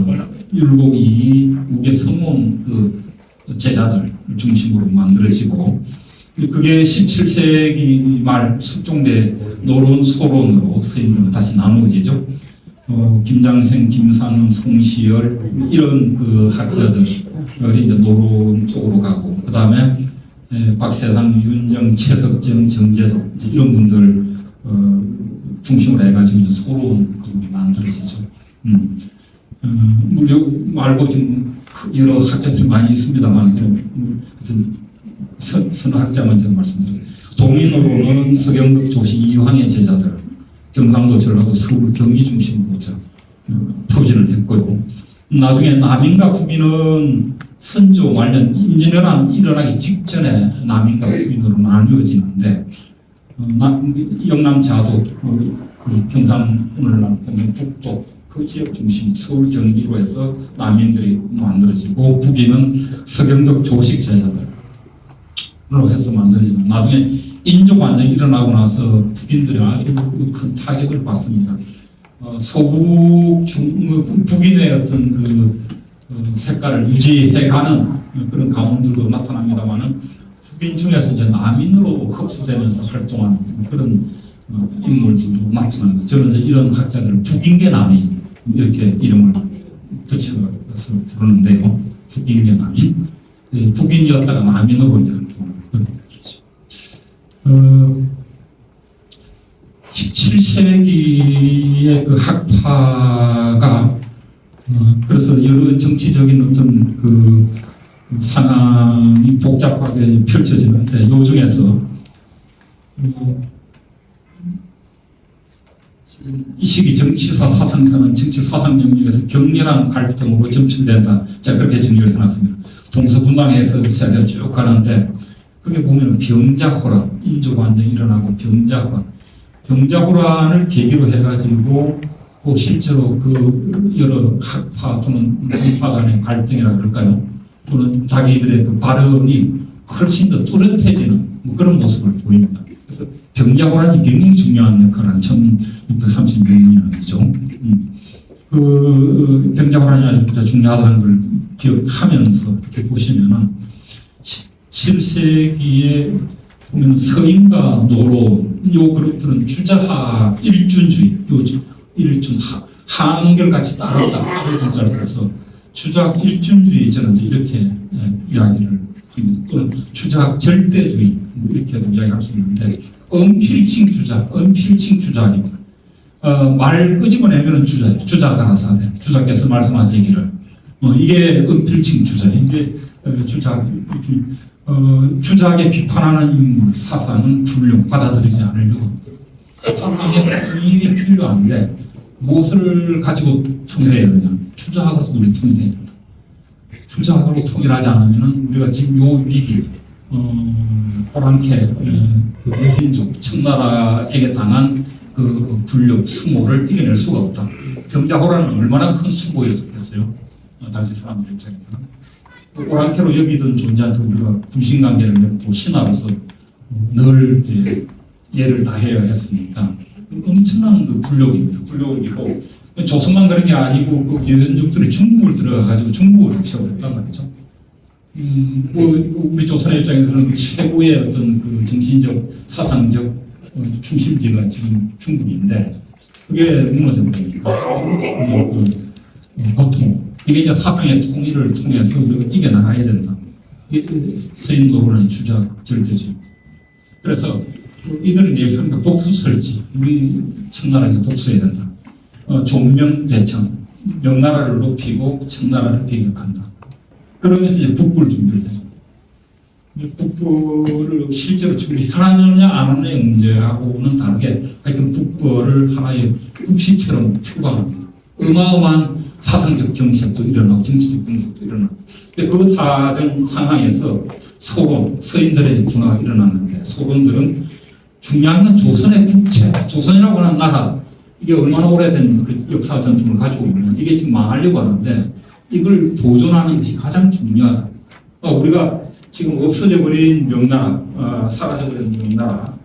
율곡이 우계 성원 그 제자들 중심으로 만들어지고 그게 17세기 말 숙종대 노론, 소론으로 서인들은 다시 나누어지죠. 김장생, 김산훈, 송시열 이런 그 학자들이 이제 노론 쪽으로 가고 그 다음에 박세당, 윤정, 최석정, 정제도 이런 분들 중심으로 해가지고 이제 소론 그룹이 만들어지죠. 물론 말고 지금 여러 학자들이 많이 있습니다만 하여튼 서너 학자 먼저 말씀드려요. 동인으로는 서경덕, 조시, 이황의 제자들, 경상도, 전라도, 서울, 경기 중심으로 표진을 했고요. 나중에 남인과 북인은 선조 말년 임진왜란 일어나기 직전에 남인과 북인으로 나뉘어지는데 영남 자도, 경상 오늘날 북도 그 지역 중심 서울 경기로 해서 남인들이 만들어지고 북인은 서경덕 조식 제자들로 해서 만들어지고 나중에 인조 반정이 일어나고 나서 북인들이 아주 큰 타격을 받습니다. 소북 북인의 어떤 그 색깔을 유지해가는 그런 가문들도 나타납니다만은 북인 중에서 이제 남인으로 흡수되면서 활동하는 그런 인물들도 나타납니다. 저는 이제 이런 학자들을 북인계 남인 이렇게 이름을 붙여서 부르는데요. 북인계 남인, 북인이었다가 남인으로 이제 활동하는 그런 거죠. 17세기의 그 학파가 그래서 여러 정치적인 어떤 그 상황이 복잡하게 펼쳐지는데 요 중에서 이 시기 정치사 사상사는 정치 사상 영역에서 격렬한 갈등으로 점철된다. 제가 그렇게 정리를 해놨습니다. 동서분당에서 시작해 쭉 가는데 그게 보면 병자호란, 인조반정이 일어나고 병자호란을 계기로 해가지고 실제로 그 여러 학파 또는 정파 간의 갈등이라 그럴까요? 또는 자기들의 그 발언이 훨씬 더 뚜렷해지는 그런 모습을 보입니다. 그래서 병자호란이 굉장히 중요한 역할을 한 1636년이죠. 그 병자호란이 아주 중요하다는 걸 기억하면서 이렇게 보시면은 7세기에 보면 서인과 노론 요 그룹들은 주자하 일준주의, 일준 한결같이 따르다 준자를 써서 주작 일준주의 저는 이렇게 이야기를 합니다. 또는 주작 절대주의 이렇게도 이야기할 수 있는데 은필칭 주작입니다. 말 끄집어내면 주자예요. 주작하라사 주자께서 말씀하시기를 이게 은필칭 주자예요. 이게 주작에 비판하는 인물 사상은 불용 받아들이지 않으려고 사상에 통일이 필요한데 무엇을 가지고 통일해야 되냐? 주작으로 우리 통일해야 된다. 주작으로 통일하지 않으면 우리가 지금 요 위기 호랑캐 그 무민족 청나라에게 당한 그 불력 수모를 이겨낼 수가 없다. 병자호란은 얼마나 큰 수고였겠어요. 당시 사람들 입장에서는 호랑캐로 여기던 존재한테 우리가 분신관계를 맺고 신하로서 늘 예를 다해야 했으니까 엄청난 그 굴욕입니다. 굴욕이고 조선만 그런 게 아니고 그 유전족들이 중국을 들어가가지고 중국을 흡수했단 말이죠. 뭐 우리 조선의 입장에서는 최고의 어떤 그 정신적, 사상적 중심지가 지금 중국인데 그게 무너져버립니다. 그 고통. 이게 이제 사상의 통일을 통해서 우리가 이겨나가야 된다. 이게 서인 노론의 주자 절대죠. 그래서 이들은 얘기하니까 복수설지. 우리 청나라에서 복수해야 된다. 존명대청. 명나라를 높이고 청나라를 대격한다. 그러면서 이제 북부를 준비를 해줘. 북부를 실제로 준비하느냐 안 하느냐의 문제하고는 다르게 하여튼 북부를 하나의 국시처럼 표방합니다. 어마어마한 사상적 경색도 일어나고 정치적 경색도 일어나고 근데 그 상황에서 소론, 서인들의 분화가 일어났는데 소론들은 중요한 건 조선의 국채, 조선이라고 하는 나라 이게 얼마나 오래된 그 역사 전통을 가지고 있느냐 이게 지금 망하려고 하는데 이걸 보존하는 것이 가장 중요하다. 우리가 지금 없어져 버린 명나라, 사라져 버린 명나라,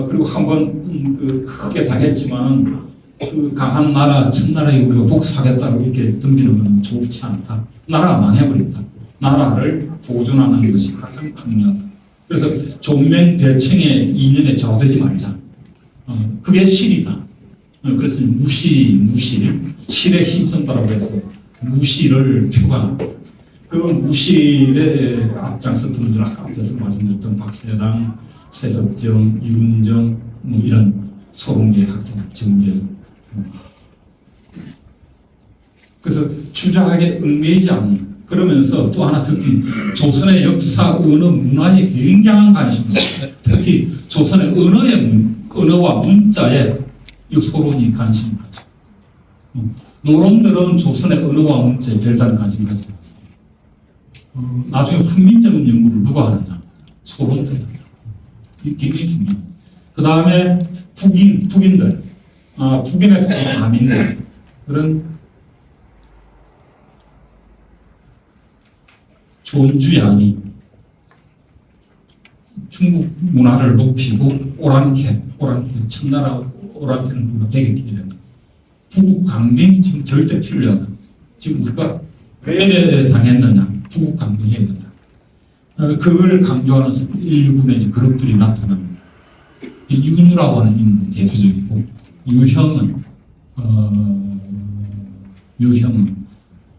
그리고 한번 크게 당했지만 그 강한 나라, 청나라에 우리가 복수하겠다고 이렇게 덤비는 건 좋지 않다. 나라가 망해버렸다. 나라를 보존하는 것이 가장 중요하다. 그래서 존명대청의 이념에 좌우되지 말자. 그게 실이다. 그래서 무실, 실에 힘쓴다라고 해서 무실을 표방합니다. 그 무실에 앞장섰던 분들 아까 앞에서 말씀드렸던 박세랑, 최석정, 윤정 뭐 이런 소롱계 학자, 정계 그래서 주장하게 얽매이지 않는 그러면서 또 하나 특히 조선의 역사, 언어, 문화에 굉장한 관심입니다. 특히 조선의 언어와 문자에 이 소론이 관심을 가져. 노론들은 조선의 언어와 문자에 별다른 관심을 가지지 않습니다. 나중에 훈민정음 연구를 누가 하느냐? 소론들입니다. 이게 굉장히 중요합니다. 그 다음에 북인들, 북인에서 온 남인들, 그런 존주양이 중국 문화를 높이고 오랑캐, 청나라 오랑캐는 우리가 배경해야 된다. 부국 강령이 지금 절대 필요하다. 지금 우리가 왜 당했느냐? 부국 강령해야 된다. 그걸 강조하는 일군의 이제 그룹들이 나타납니다. 윤유라고 하는 인물이 대표적이고 유형은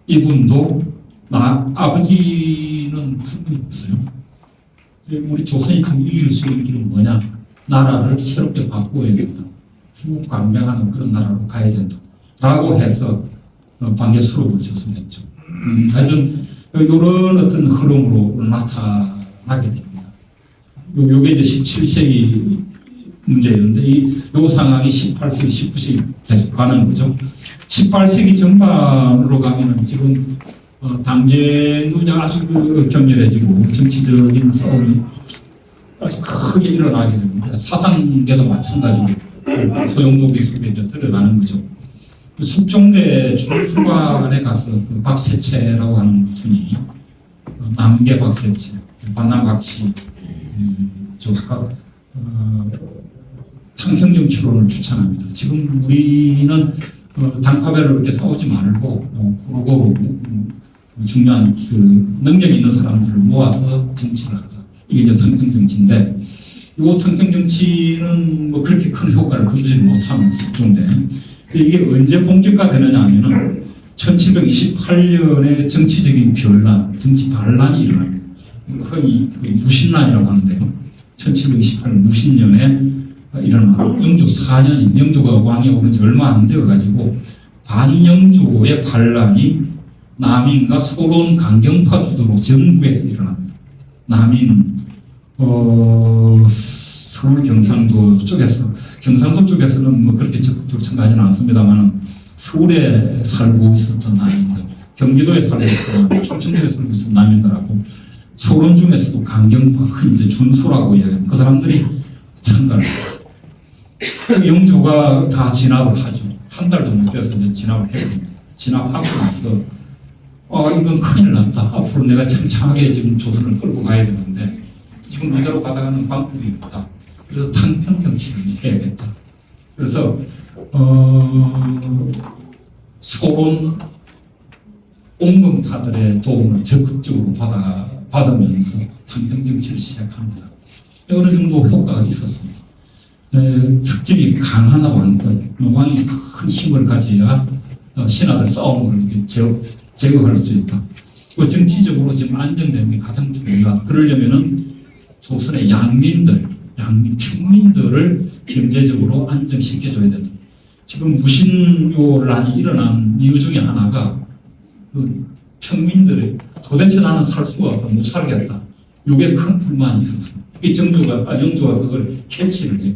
이분도 아버지는 분이 없어요. 우리 조선이 지금 이길 수 있는 길은 뭐냐? 나라를 새롭게 바꾸어야 된다. 후강명하는 그런 나라로 가야 된다. 라고 해서 방해 수록을 저술했죠. 하여튼 이런 어떤 흐름으로 나타나게 됩니다. 요게 이제 17세기 문제였는데 요 상황이 18세기, 19세기 계속 가는 거죠. 18세기 전반으로 가면은 지금 당제도 아주 격렬해지고 정치적인 싸움이 아주 크게 일어나게 됩니다. 사상계도 마찬가지로 소용돌이 속에 들어가는 거죠. 숙종대 중후반에 가서 그 박세채라고 하는 분이 남계 박세채, 반남각시 조사가 탕평정 추론을 추천합니다. 지금 우리는 단파별로 이렇게 싸우지 말고 고루고루 중요한 그 능력 있는 사람들을 모아서 정치를 하자. 이게 이제 탕평정치인데 이 탕평정치는 뭐 그렇게 큰 효과를 거두지 못하는 숙종대. 이게 언제 본격화되느냐 하면은 1728년에 정치적인 변란, 정치 반란이 일어납니다. 흔히 무신란이라고 하는데요. 1728년 무신년에 일어나고 영조 4년인 영조가 왕이 오른 지 얼마 안 되어가지고 반영조의 반란이 남인과 소론 강경파 주도로 전국에서 일어납니다. 남인 서울 경상도 쪽에서 경상도 쪽에서는 뭐 그렇게 적극적으로 참가하지는 않습니다만 서울에 살고 있었던 남인들, 경기도에 살고 있었던 충청도에 살고 있었던 남인들하고 소론 중에서도 강경파, 이제 준소라고 이야기합니다. 그 사람들이 참가를 해요. 영조가 다 진압을 하죠. 한 달도 못 돼서 이제 진압을 해야 됩니다. 진압하고 나서 이건 큰일 났다. 앞으로 내가 창창하게 지금 조선을 끌고 가야 되는데 지금 이대로 가다가는 방법이 없다. 그래서 탕평정치를 해야겠다. 그래서 소론 온건파들의 도움을 적극적으로 받으면서 탕평 정치를 시작합니다. 어느 정도 효과가 있었습니다. 특징이 강한 왕권, 왕이 큰 힘을 가져야 신하들 싸움을 이렇게 제거할 수 있다. 그 정치적으로 지금 안정되는 게 가장 중요하다. 그러려면은 조선의 평민들을 경제적으로 안정시켜줘야 된다. 지금 무신요란이 일어난 이유 중에 하나가 그 평민들이 도대체 나는 살 수가 없다, 못 살겠다. 이게 큰 불만이 있었습니다. 이 영조가 그걸 캐치를 해요.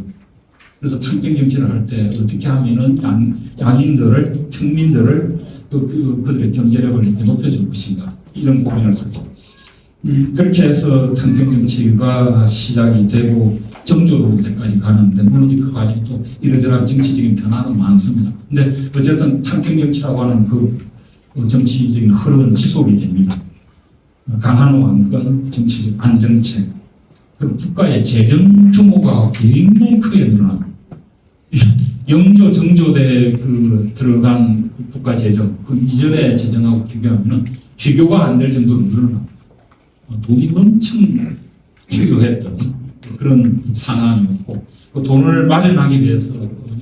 그래서 탕평 정치를 할 때 어떻게 하면은 양인들을, 평민들을 그들의 경제력을 이렇게 높여줄 것인가 이런 고민을 하죠. 그렇게 해서 탕평 정치가 시작이 되고 정조로 때까지 가는데 물론 그 과정이 또 이러저러한 정치적인 변화는 많습니다. 근데 어쨌든 탕평 정치라고 하는 그 정치적인 흐름은 지속이 됩니다. 강한 왕권, 정치적 안정책, 그리고 국가의 재정 규모가 굉장히 크게 늘어납니다. 영조, 정조대 들어간 국가 재정, 그 이전의 재정하고 비교하면 비교가 안 될 정도로 늘어납니다. 돈이 엄청 필요했던 그런 상황이었고, 그 돈을 마련하기 위해서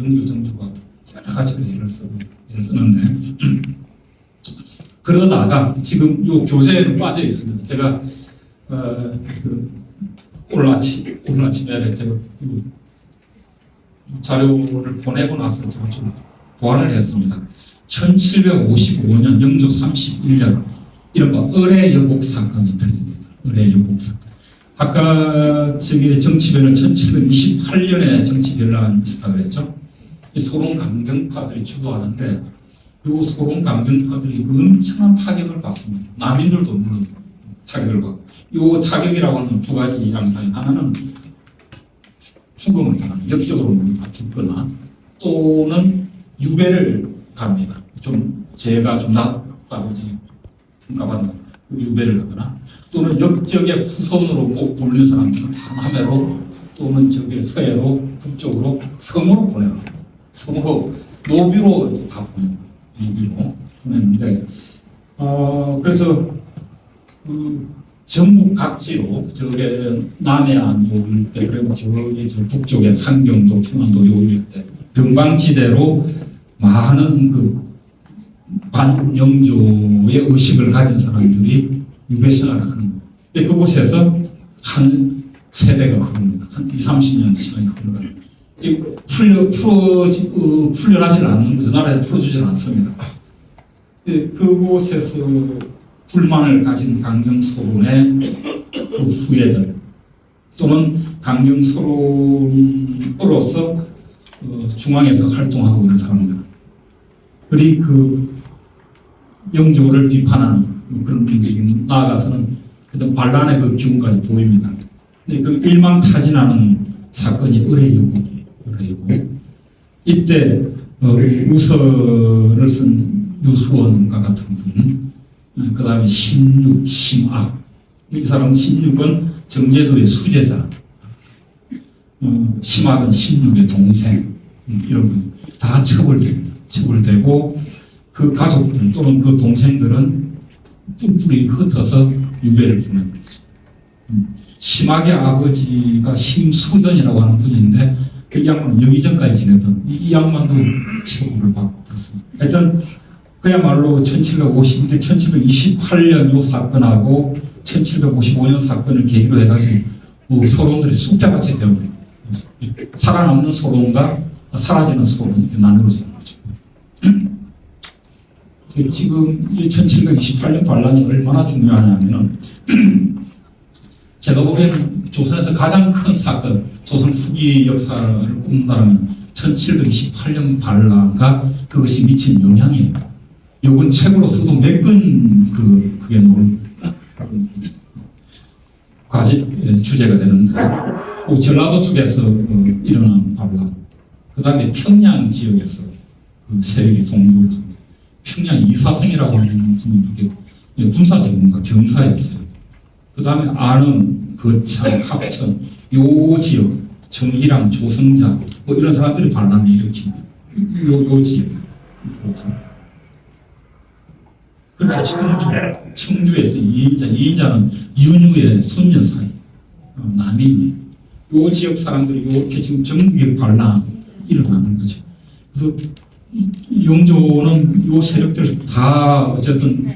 영조, 정조가 여러 가지 일을 쓰는데, 그러다가 지금 요 교재에는 빠져 있습니다. 제가 오늘 아침에 제가 자료를 보내고 나서 제가 좀 보완을 했습니다. 1755년 영조 31년 이른바 을해여곡 사건이 터집니다. 을해여곡 사건. 아까 저기 정치변은 1728년에 정치변란이 있었다 그랬죠. 이 소론 강경파들이 주도하는데 이 소론 강경파들이 엄청난 타격을 받습니다. 남인들도 물론 타격을 받고, 이 타격이라고 하는 두 가지 양상이 하나는 죽음을 당하는, 역적으로 죽거나 또는 유배를 갑니다. 좀 죄가 좀 낮다고 지금 평가받는 유배를 가거나 또는 역적의 후손으로 돌린 사람들은 남해로 또는 저기 서해로 북쪽으로 섬으로 보내갑니다. 섬으로 노비로 다 보냅니다. 노비로 보냈는데 그래서 전국 각지로 저게 남해안 요 일대 그리고 저기 저 북쪽에 한경도, 충안도 요 일대 병방지대로 많은 그 반영조의 의식을 가진 사람들이 유배 생활을 하는 거예요. 근데 그곳에서 한 세대가 흐릅니다. 한 20-30년 시간이 흘러가요. 풀려나질 않는 거죠. 나라에 풀어주질 않습니다. 그곳에서 불만을 가진 강경소론의 그 후예들 또는 강경소론으로서 중앙에서 활동하고 있는 사람들, 그리고 그 영조를 비판하는 그런 움직임, 나아가서는 반란의 그 기운까지 보입니다. 근데 그 일망타진하는 사건이 을해여곡이에요. 을해여곡. 이때 우서를 쓴 유수원과 같은 분, 그 다음에 신육, 심악. 이 사람은 신육은 정제도의 수제자, 심악은 신육의 동생, 이런 분 다 처벌됩니다. 처벌되고 그 가족들 또는 그 동생들은 뿔뿔이 흩어서 유배를 보낸 거죠. 심악의 아버지가 심수현이라고 하는 분인데 이 양반은 여기전까지 지냈던 이 양반도 처벌을 받고 그렇습니다. 하여튼 그야말로 1728년 요 사건하고 1755년 사건을 계기로 해가지고 소론들이 쑥대밭이 되어버려요. 살아남는 소론과 사라지는 소론 이렇게 나누어지는 거죠. 지금 1728년 반란이 얼마나 중요하냐면은 제가 보기에는 조선에서 가장 큰 사건, 조선 후기 역사를 꼽는다면 1728년 반란과 그것이 미친 영향이에요. 요건 책으로서도 몇 건 그게 나올 과제 주제가 되는데, 전라도 쪽에서 일어난 반란, 그 다음에 평양 지역에서 그 세력이 동조했습니다. 평양 이사성이라고 하는 분이 군사 전문가 병사였어요. 그 다음에 안흥, 거창, 합천 요 지역 정희랑, 조성자, 뭐 이런 사람들이 반란을 일으킵니다. 요 지역. 그리고 청주에서 이인자는 윤유의 손녀사이, 남인이. 요 지역 사람들이 이렇게 지금 전국에 반란 일어나는 거죠. 그래서 영조는 요 세력들 다 어쨌든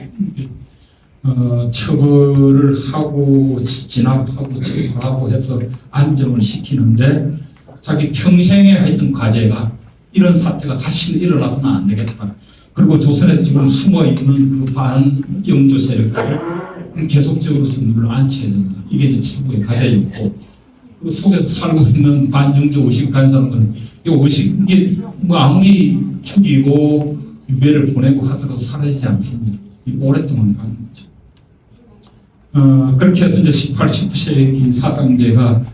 처벌을 하고 진압하고 처벌하고 해서 안정을 시키는데 자기 평생에 했던 과제가 이런 사태가 다시 일어나서는 안 되겠다. 그리고 조선에서 지금 숨어있는 그 반영조 세력들을 계속적으로 정부를 안치해야 된다. 이게 이제 최고의 과제였고 그 속에서 살고 있는 반영조 의식 가진 사람들은 이 의식 이게 뭐 아무리 죽이고 유배를 보내고 하더라도 사라지지 않습니다. 오랫동안 가는 거죠. 그렇게 해서 이제 18, 19세기 사상계가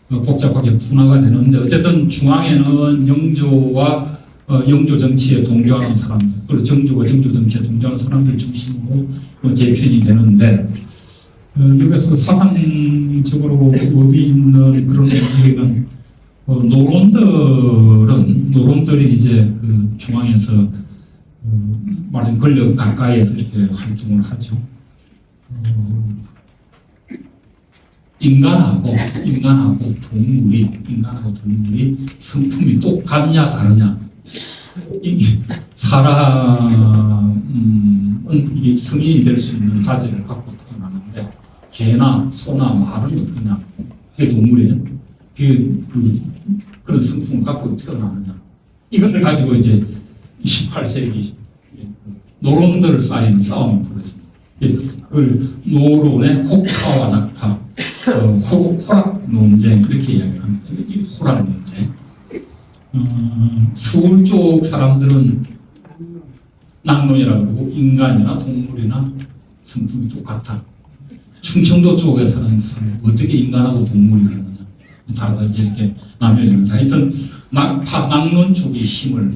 복잡하게 분화가 되는데 어쨌든 중앙에는 영조와 영조 정치에 동조하는 사람들, 그리고 정조와 정조 정치에 동조하는 사람들 중심으로 재편이 되는데 여기서 사상적으로 의미 있는 그런 얘기는 노론들이 이제 그 중앙에서 말하자면 권력 가까이에서 이렇게 활동을 하죠. 인간하고 동물이 성품이 똑같냐 다르냐. 사람은 이게 성인이 될 수 있는 자질을 갖고 태어나는데 개나 소나 말은 그냥 그 동물이에요. 그런 성품을 갖고 태어나느냐. 이것을 가지고 이제 18세기 노론들 사이에 싸움이 벌어집니다. 그걸 노론의 혹파와 낙파, 호락 논쟁 이렇게 이야기합니다. 호락 논쟁. 서울 쪽 사람들은 낙론이라고 그러고 인간이나 동물이나 성품이 똑같아. 충청도 쪽에 사는 사람 어떻게 인간하고 동물이 그러느냐. 다르다 이제 이렇게 나뉘어집니다. 하여튼 낙론 쪽의 힘을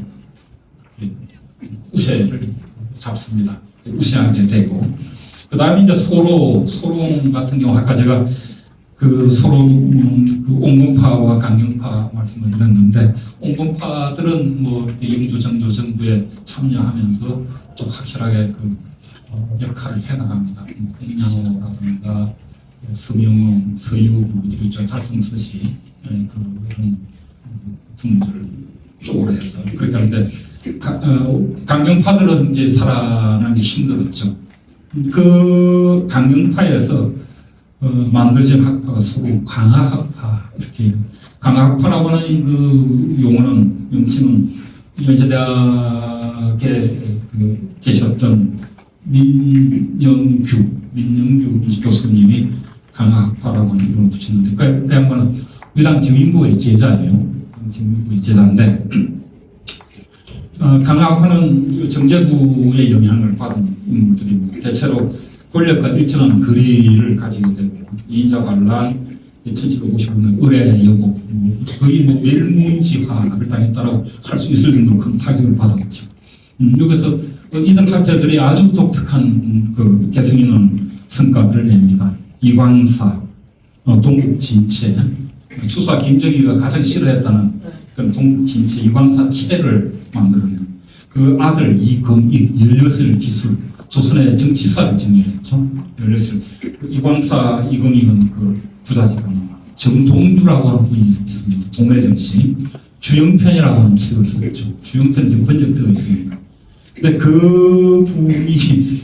우세를 잡습니다. 우세하게 되고 그 다음에 이제 소롱 같은 경우 아까 제가 그 소롱 그 옹건파와 강경파 말씀을 드렸는데 옹건파들은 뭐 영조 정조 정부에 참여하면서 또 확실하게 그 역할을 해나갑니다. 홍양호라든가 서명웅, 서유구 이쪽 달성서시 그런 분들을 쪽으로 해서 그렇게 하는데 강경파들은 이제 살아나기 힘들었죠. 그 강경파에서 만들어진 학파가 소위 강화학파 이렇게 강화학파라고 하는 그 용어는 명칭은 연세대학에 계셨던 민영규 교수님이 강화학파라고 하는 이름을 붙였는데 그 양반은 위당 정인보의 제자예요. 정인보의 제자인데 강화학파는 정제두의 영향을 받은 인물들입니다. 대체로 권력과 일정한 거리를 가지게 되고 이인자 반란, 1755년 의뢰 여고 거의 뭐 멸문지화를 당했다라고 할 수 있을 정도로 큰 타격을 받았죠. 여기서 이등 학자들이 아주 독특한 그 개성 있는 성과들을 냅니다. 이광사, 동국진체, 추사 김정희가 가장 싫어했다는 그 동국진체 이광사 체를 만들어낸 그 아들 이금익 16을 기술 조선의 정치사를 정리했죠. 16을 이광사 이금익은 그 부자지간 정동주라고 하는 분이 있습니다. 동래정치 주영편이라고 하는 책을 썼죠. 주영편 지금 번역되어 있습니다. 근데 그 분이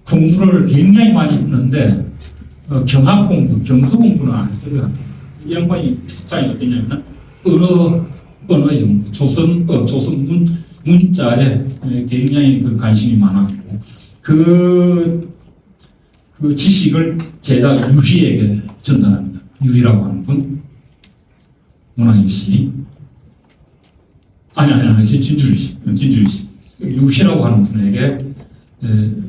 공부를 굉장히 많이 했는데 경학 공부, 경서 공부는 안 했더라고요. 이 양반이 특장이 어떠냐면 언어 연구, 조선 문자에 굉장히 그 관심이 많았고 그 지식을 제자 유희에게 전달합니다. 유희라고 하는 분, 문화유 씨. 아니, 진주리 씨. 유희라고 하는 분에게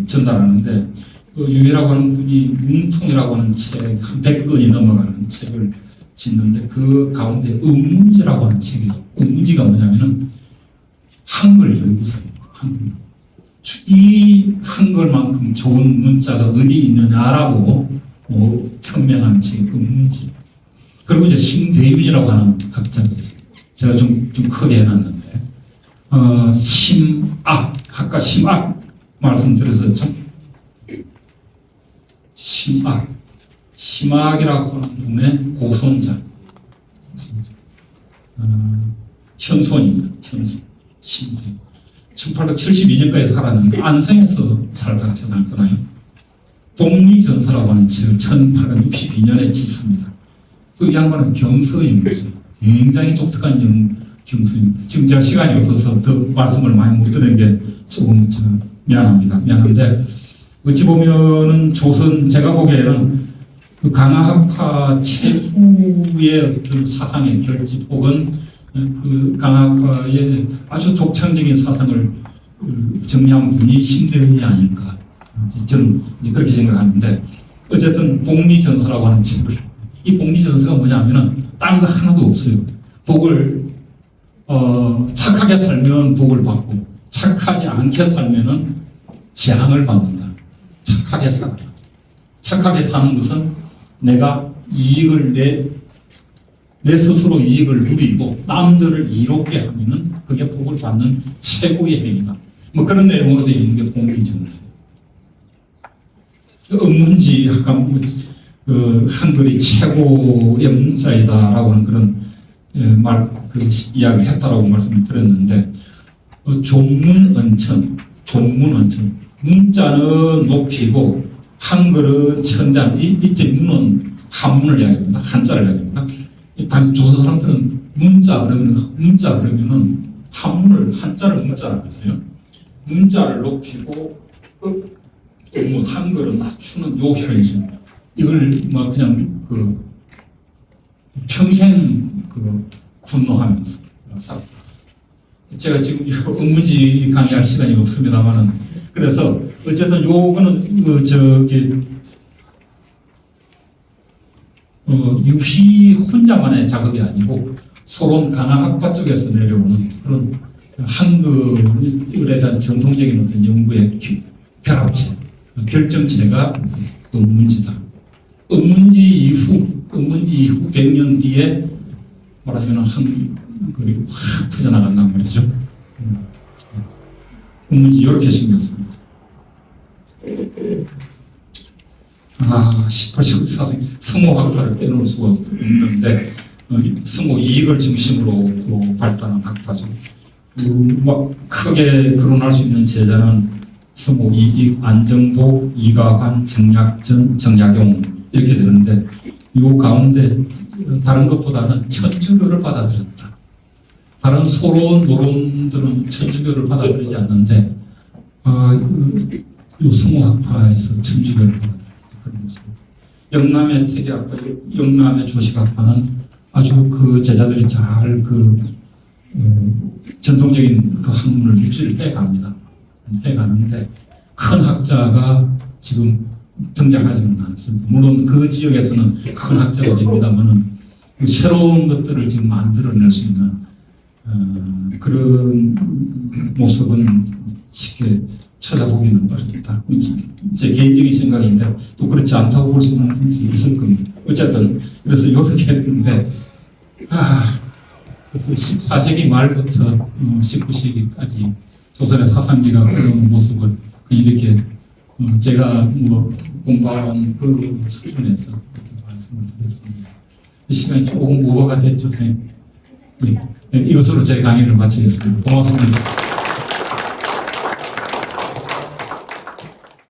전달하는데, 그 유희라고 하는 분이 뭉통이라고 하는 책, 한 100권이 넘어가는 책을 짓는데, 그 가운데 음문지라고 하는 책이 있어요. 음문지가 뭐냐면은, 한글 연구서예요. 한글. 이 한글만큼 좋은 문자가 어디 있느냐라고 평명한 책이 음문지. 그리고 이제 심대윤이라고 하는 학자가 있어요. 제가 좀 크게 해놨는데, 심악, 아까 심악 말씀드렸었죠? 심악이라고 하는 분의 고손자, 현손입니다. 현손, 심대윤. 1872년까지 살았는데 안성에서 살다가 지났잖아요. 복리전서라고 하는 책을 1862년에 짓습니다. 그 양반은 경서인 거죠. 굉장히 독특한 경서인. 지금 제가 시간이 없어서 더 말씀을 많이 못 드리는 게 조금 미안합니다. 미안한데 어찌 보면은 제가 보기에는 그 강화학파 최후의 어떤 사상의 결집 혹은 그 강화학파의 아주 독창적인 사상을 정리한 분이 심대윤이 아닐까. 저는 이제 그렇게 생각하는데, 어쨌든 복리전서라고 하는 책을, 이 복리전서가 뭐냐면은 딴 거 하나도 없어요. 복을 착하게 살면 복을 받고 착하지 않게 살면은 재앙을 받는다. 착하게 살아라. 착하게 사는 것은 내가 이익을 내 스스로 이익을 누리고 남들을 이롭게 하면은 그게 복을 받는 최고의 행위다. 뭐 그런 내용으로 되어 있는 게 복리전서예요. 은문지 아까 한글이 최고의 문자이다라고 하는 그런 이야기를 했다라고 말씀을 드렸는데, 존문언천, 문자는 높이고 한글은 천장, 밑에 문은 한문을 이야기합니다. 한자를 이야기합니다. 당시 조선 사람들은 문자 그러면은 한문을 한자를 문자라고 했어요. 문자를 높이고 한글은 낮추는 요 현실, 이걸 뭐 그냥 평생 분노하면서 살았다. 제가 지금 은문지 강의할 시간이 없습니다만은, 그래서 어쨌든 요거는 유희 혼자만의 작업이 아니고 서론 강화학파 쪽에서 내려오는 그런 한글에 대한 전통적인 어떤 연구의 결합체, 결정체가 은문지다. 은문지 이후 100년 뒤에 말하자면 한글이 확 퍼져나간단 말이죠. 은문지 이렇게 생겼습니다. 18세기 사상 성호학파를 빼놓을 수가 없는데, 성호 이익을 중심으로 발달한 학파죠. 크게 거론할 수 있는 제자는 성호 이익, 안정복, 이가환, 정약전, 정약용 이렇게 되는데, 이 가운데 다른 것보다는 천주교를 받아들였다. 다른 소론, 노론들은 천주교를 받아들이지 않는데, 이 성호학파에서 천주교를 받아들였다. 그런 모습. 영남의 태계학파, 영남의 조식학파는 아주 그 제자들이 잘 전통적인 그 학문을 유지를 해가는데, 큰 학자가 지금 등장하지는 않습니다. 물론 그 지역에서는 큰 학자가 됩니다만은 새로운 것들을 지금 만들어낼 수 있는 그런 모습은 쉽게 찾아보기는 어렵다. 제 개인적인 생각인데 또 그렇지 않다고 볼 수는 있을 겁니다. 어쨌든 그래서 이렇게 했는데, 그래서 14세기 말부터 19세기까지 조선의 사상기가 그런 모습을 이렇게 제가 공부한 그 수준에서 이렇게 말씀을 드렸습니다. 시간이 조금 오버가 됐죠, 선생님. 네, 이것으로 제 강의를 마치겠습니다. 고맙습니다.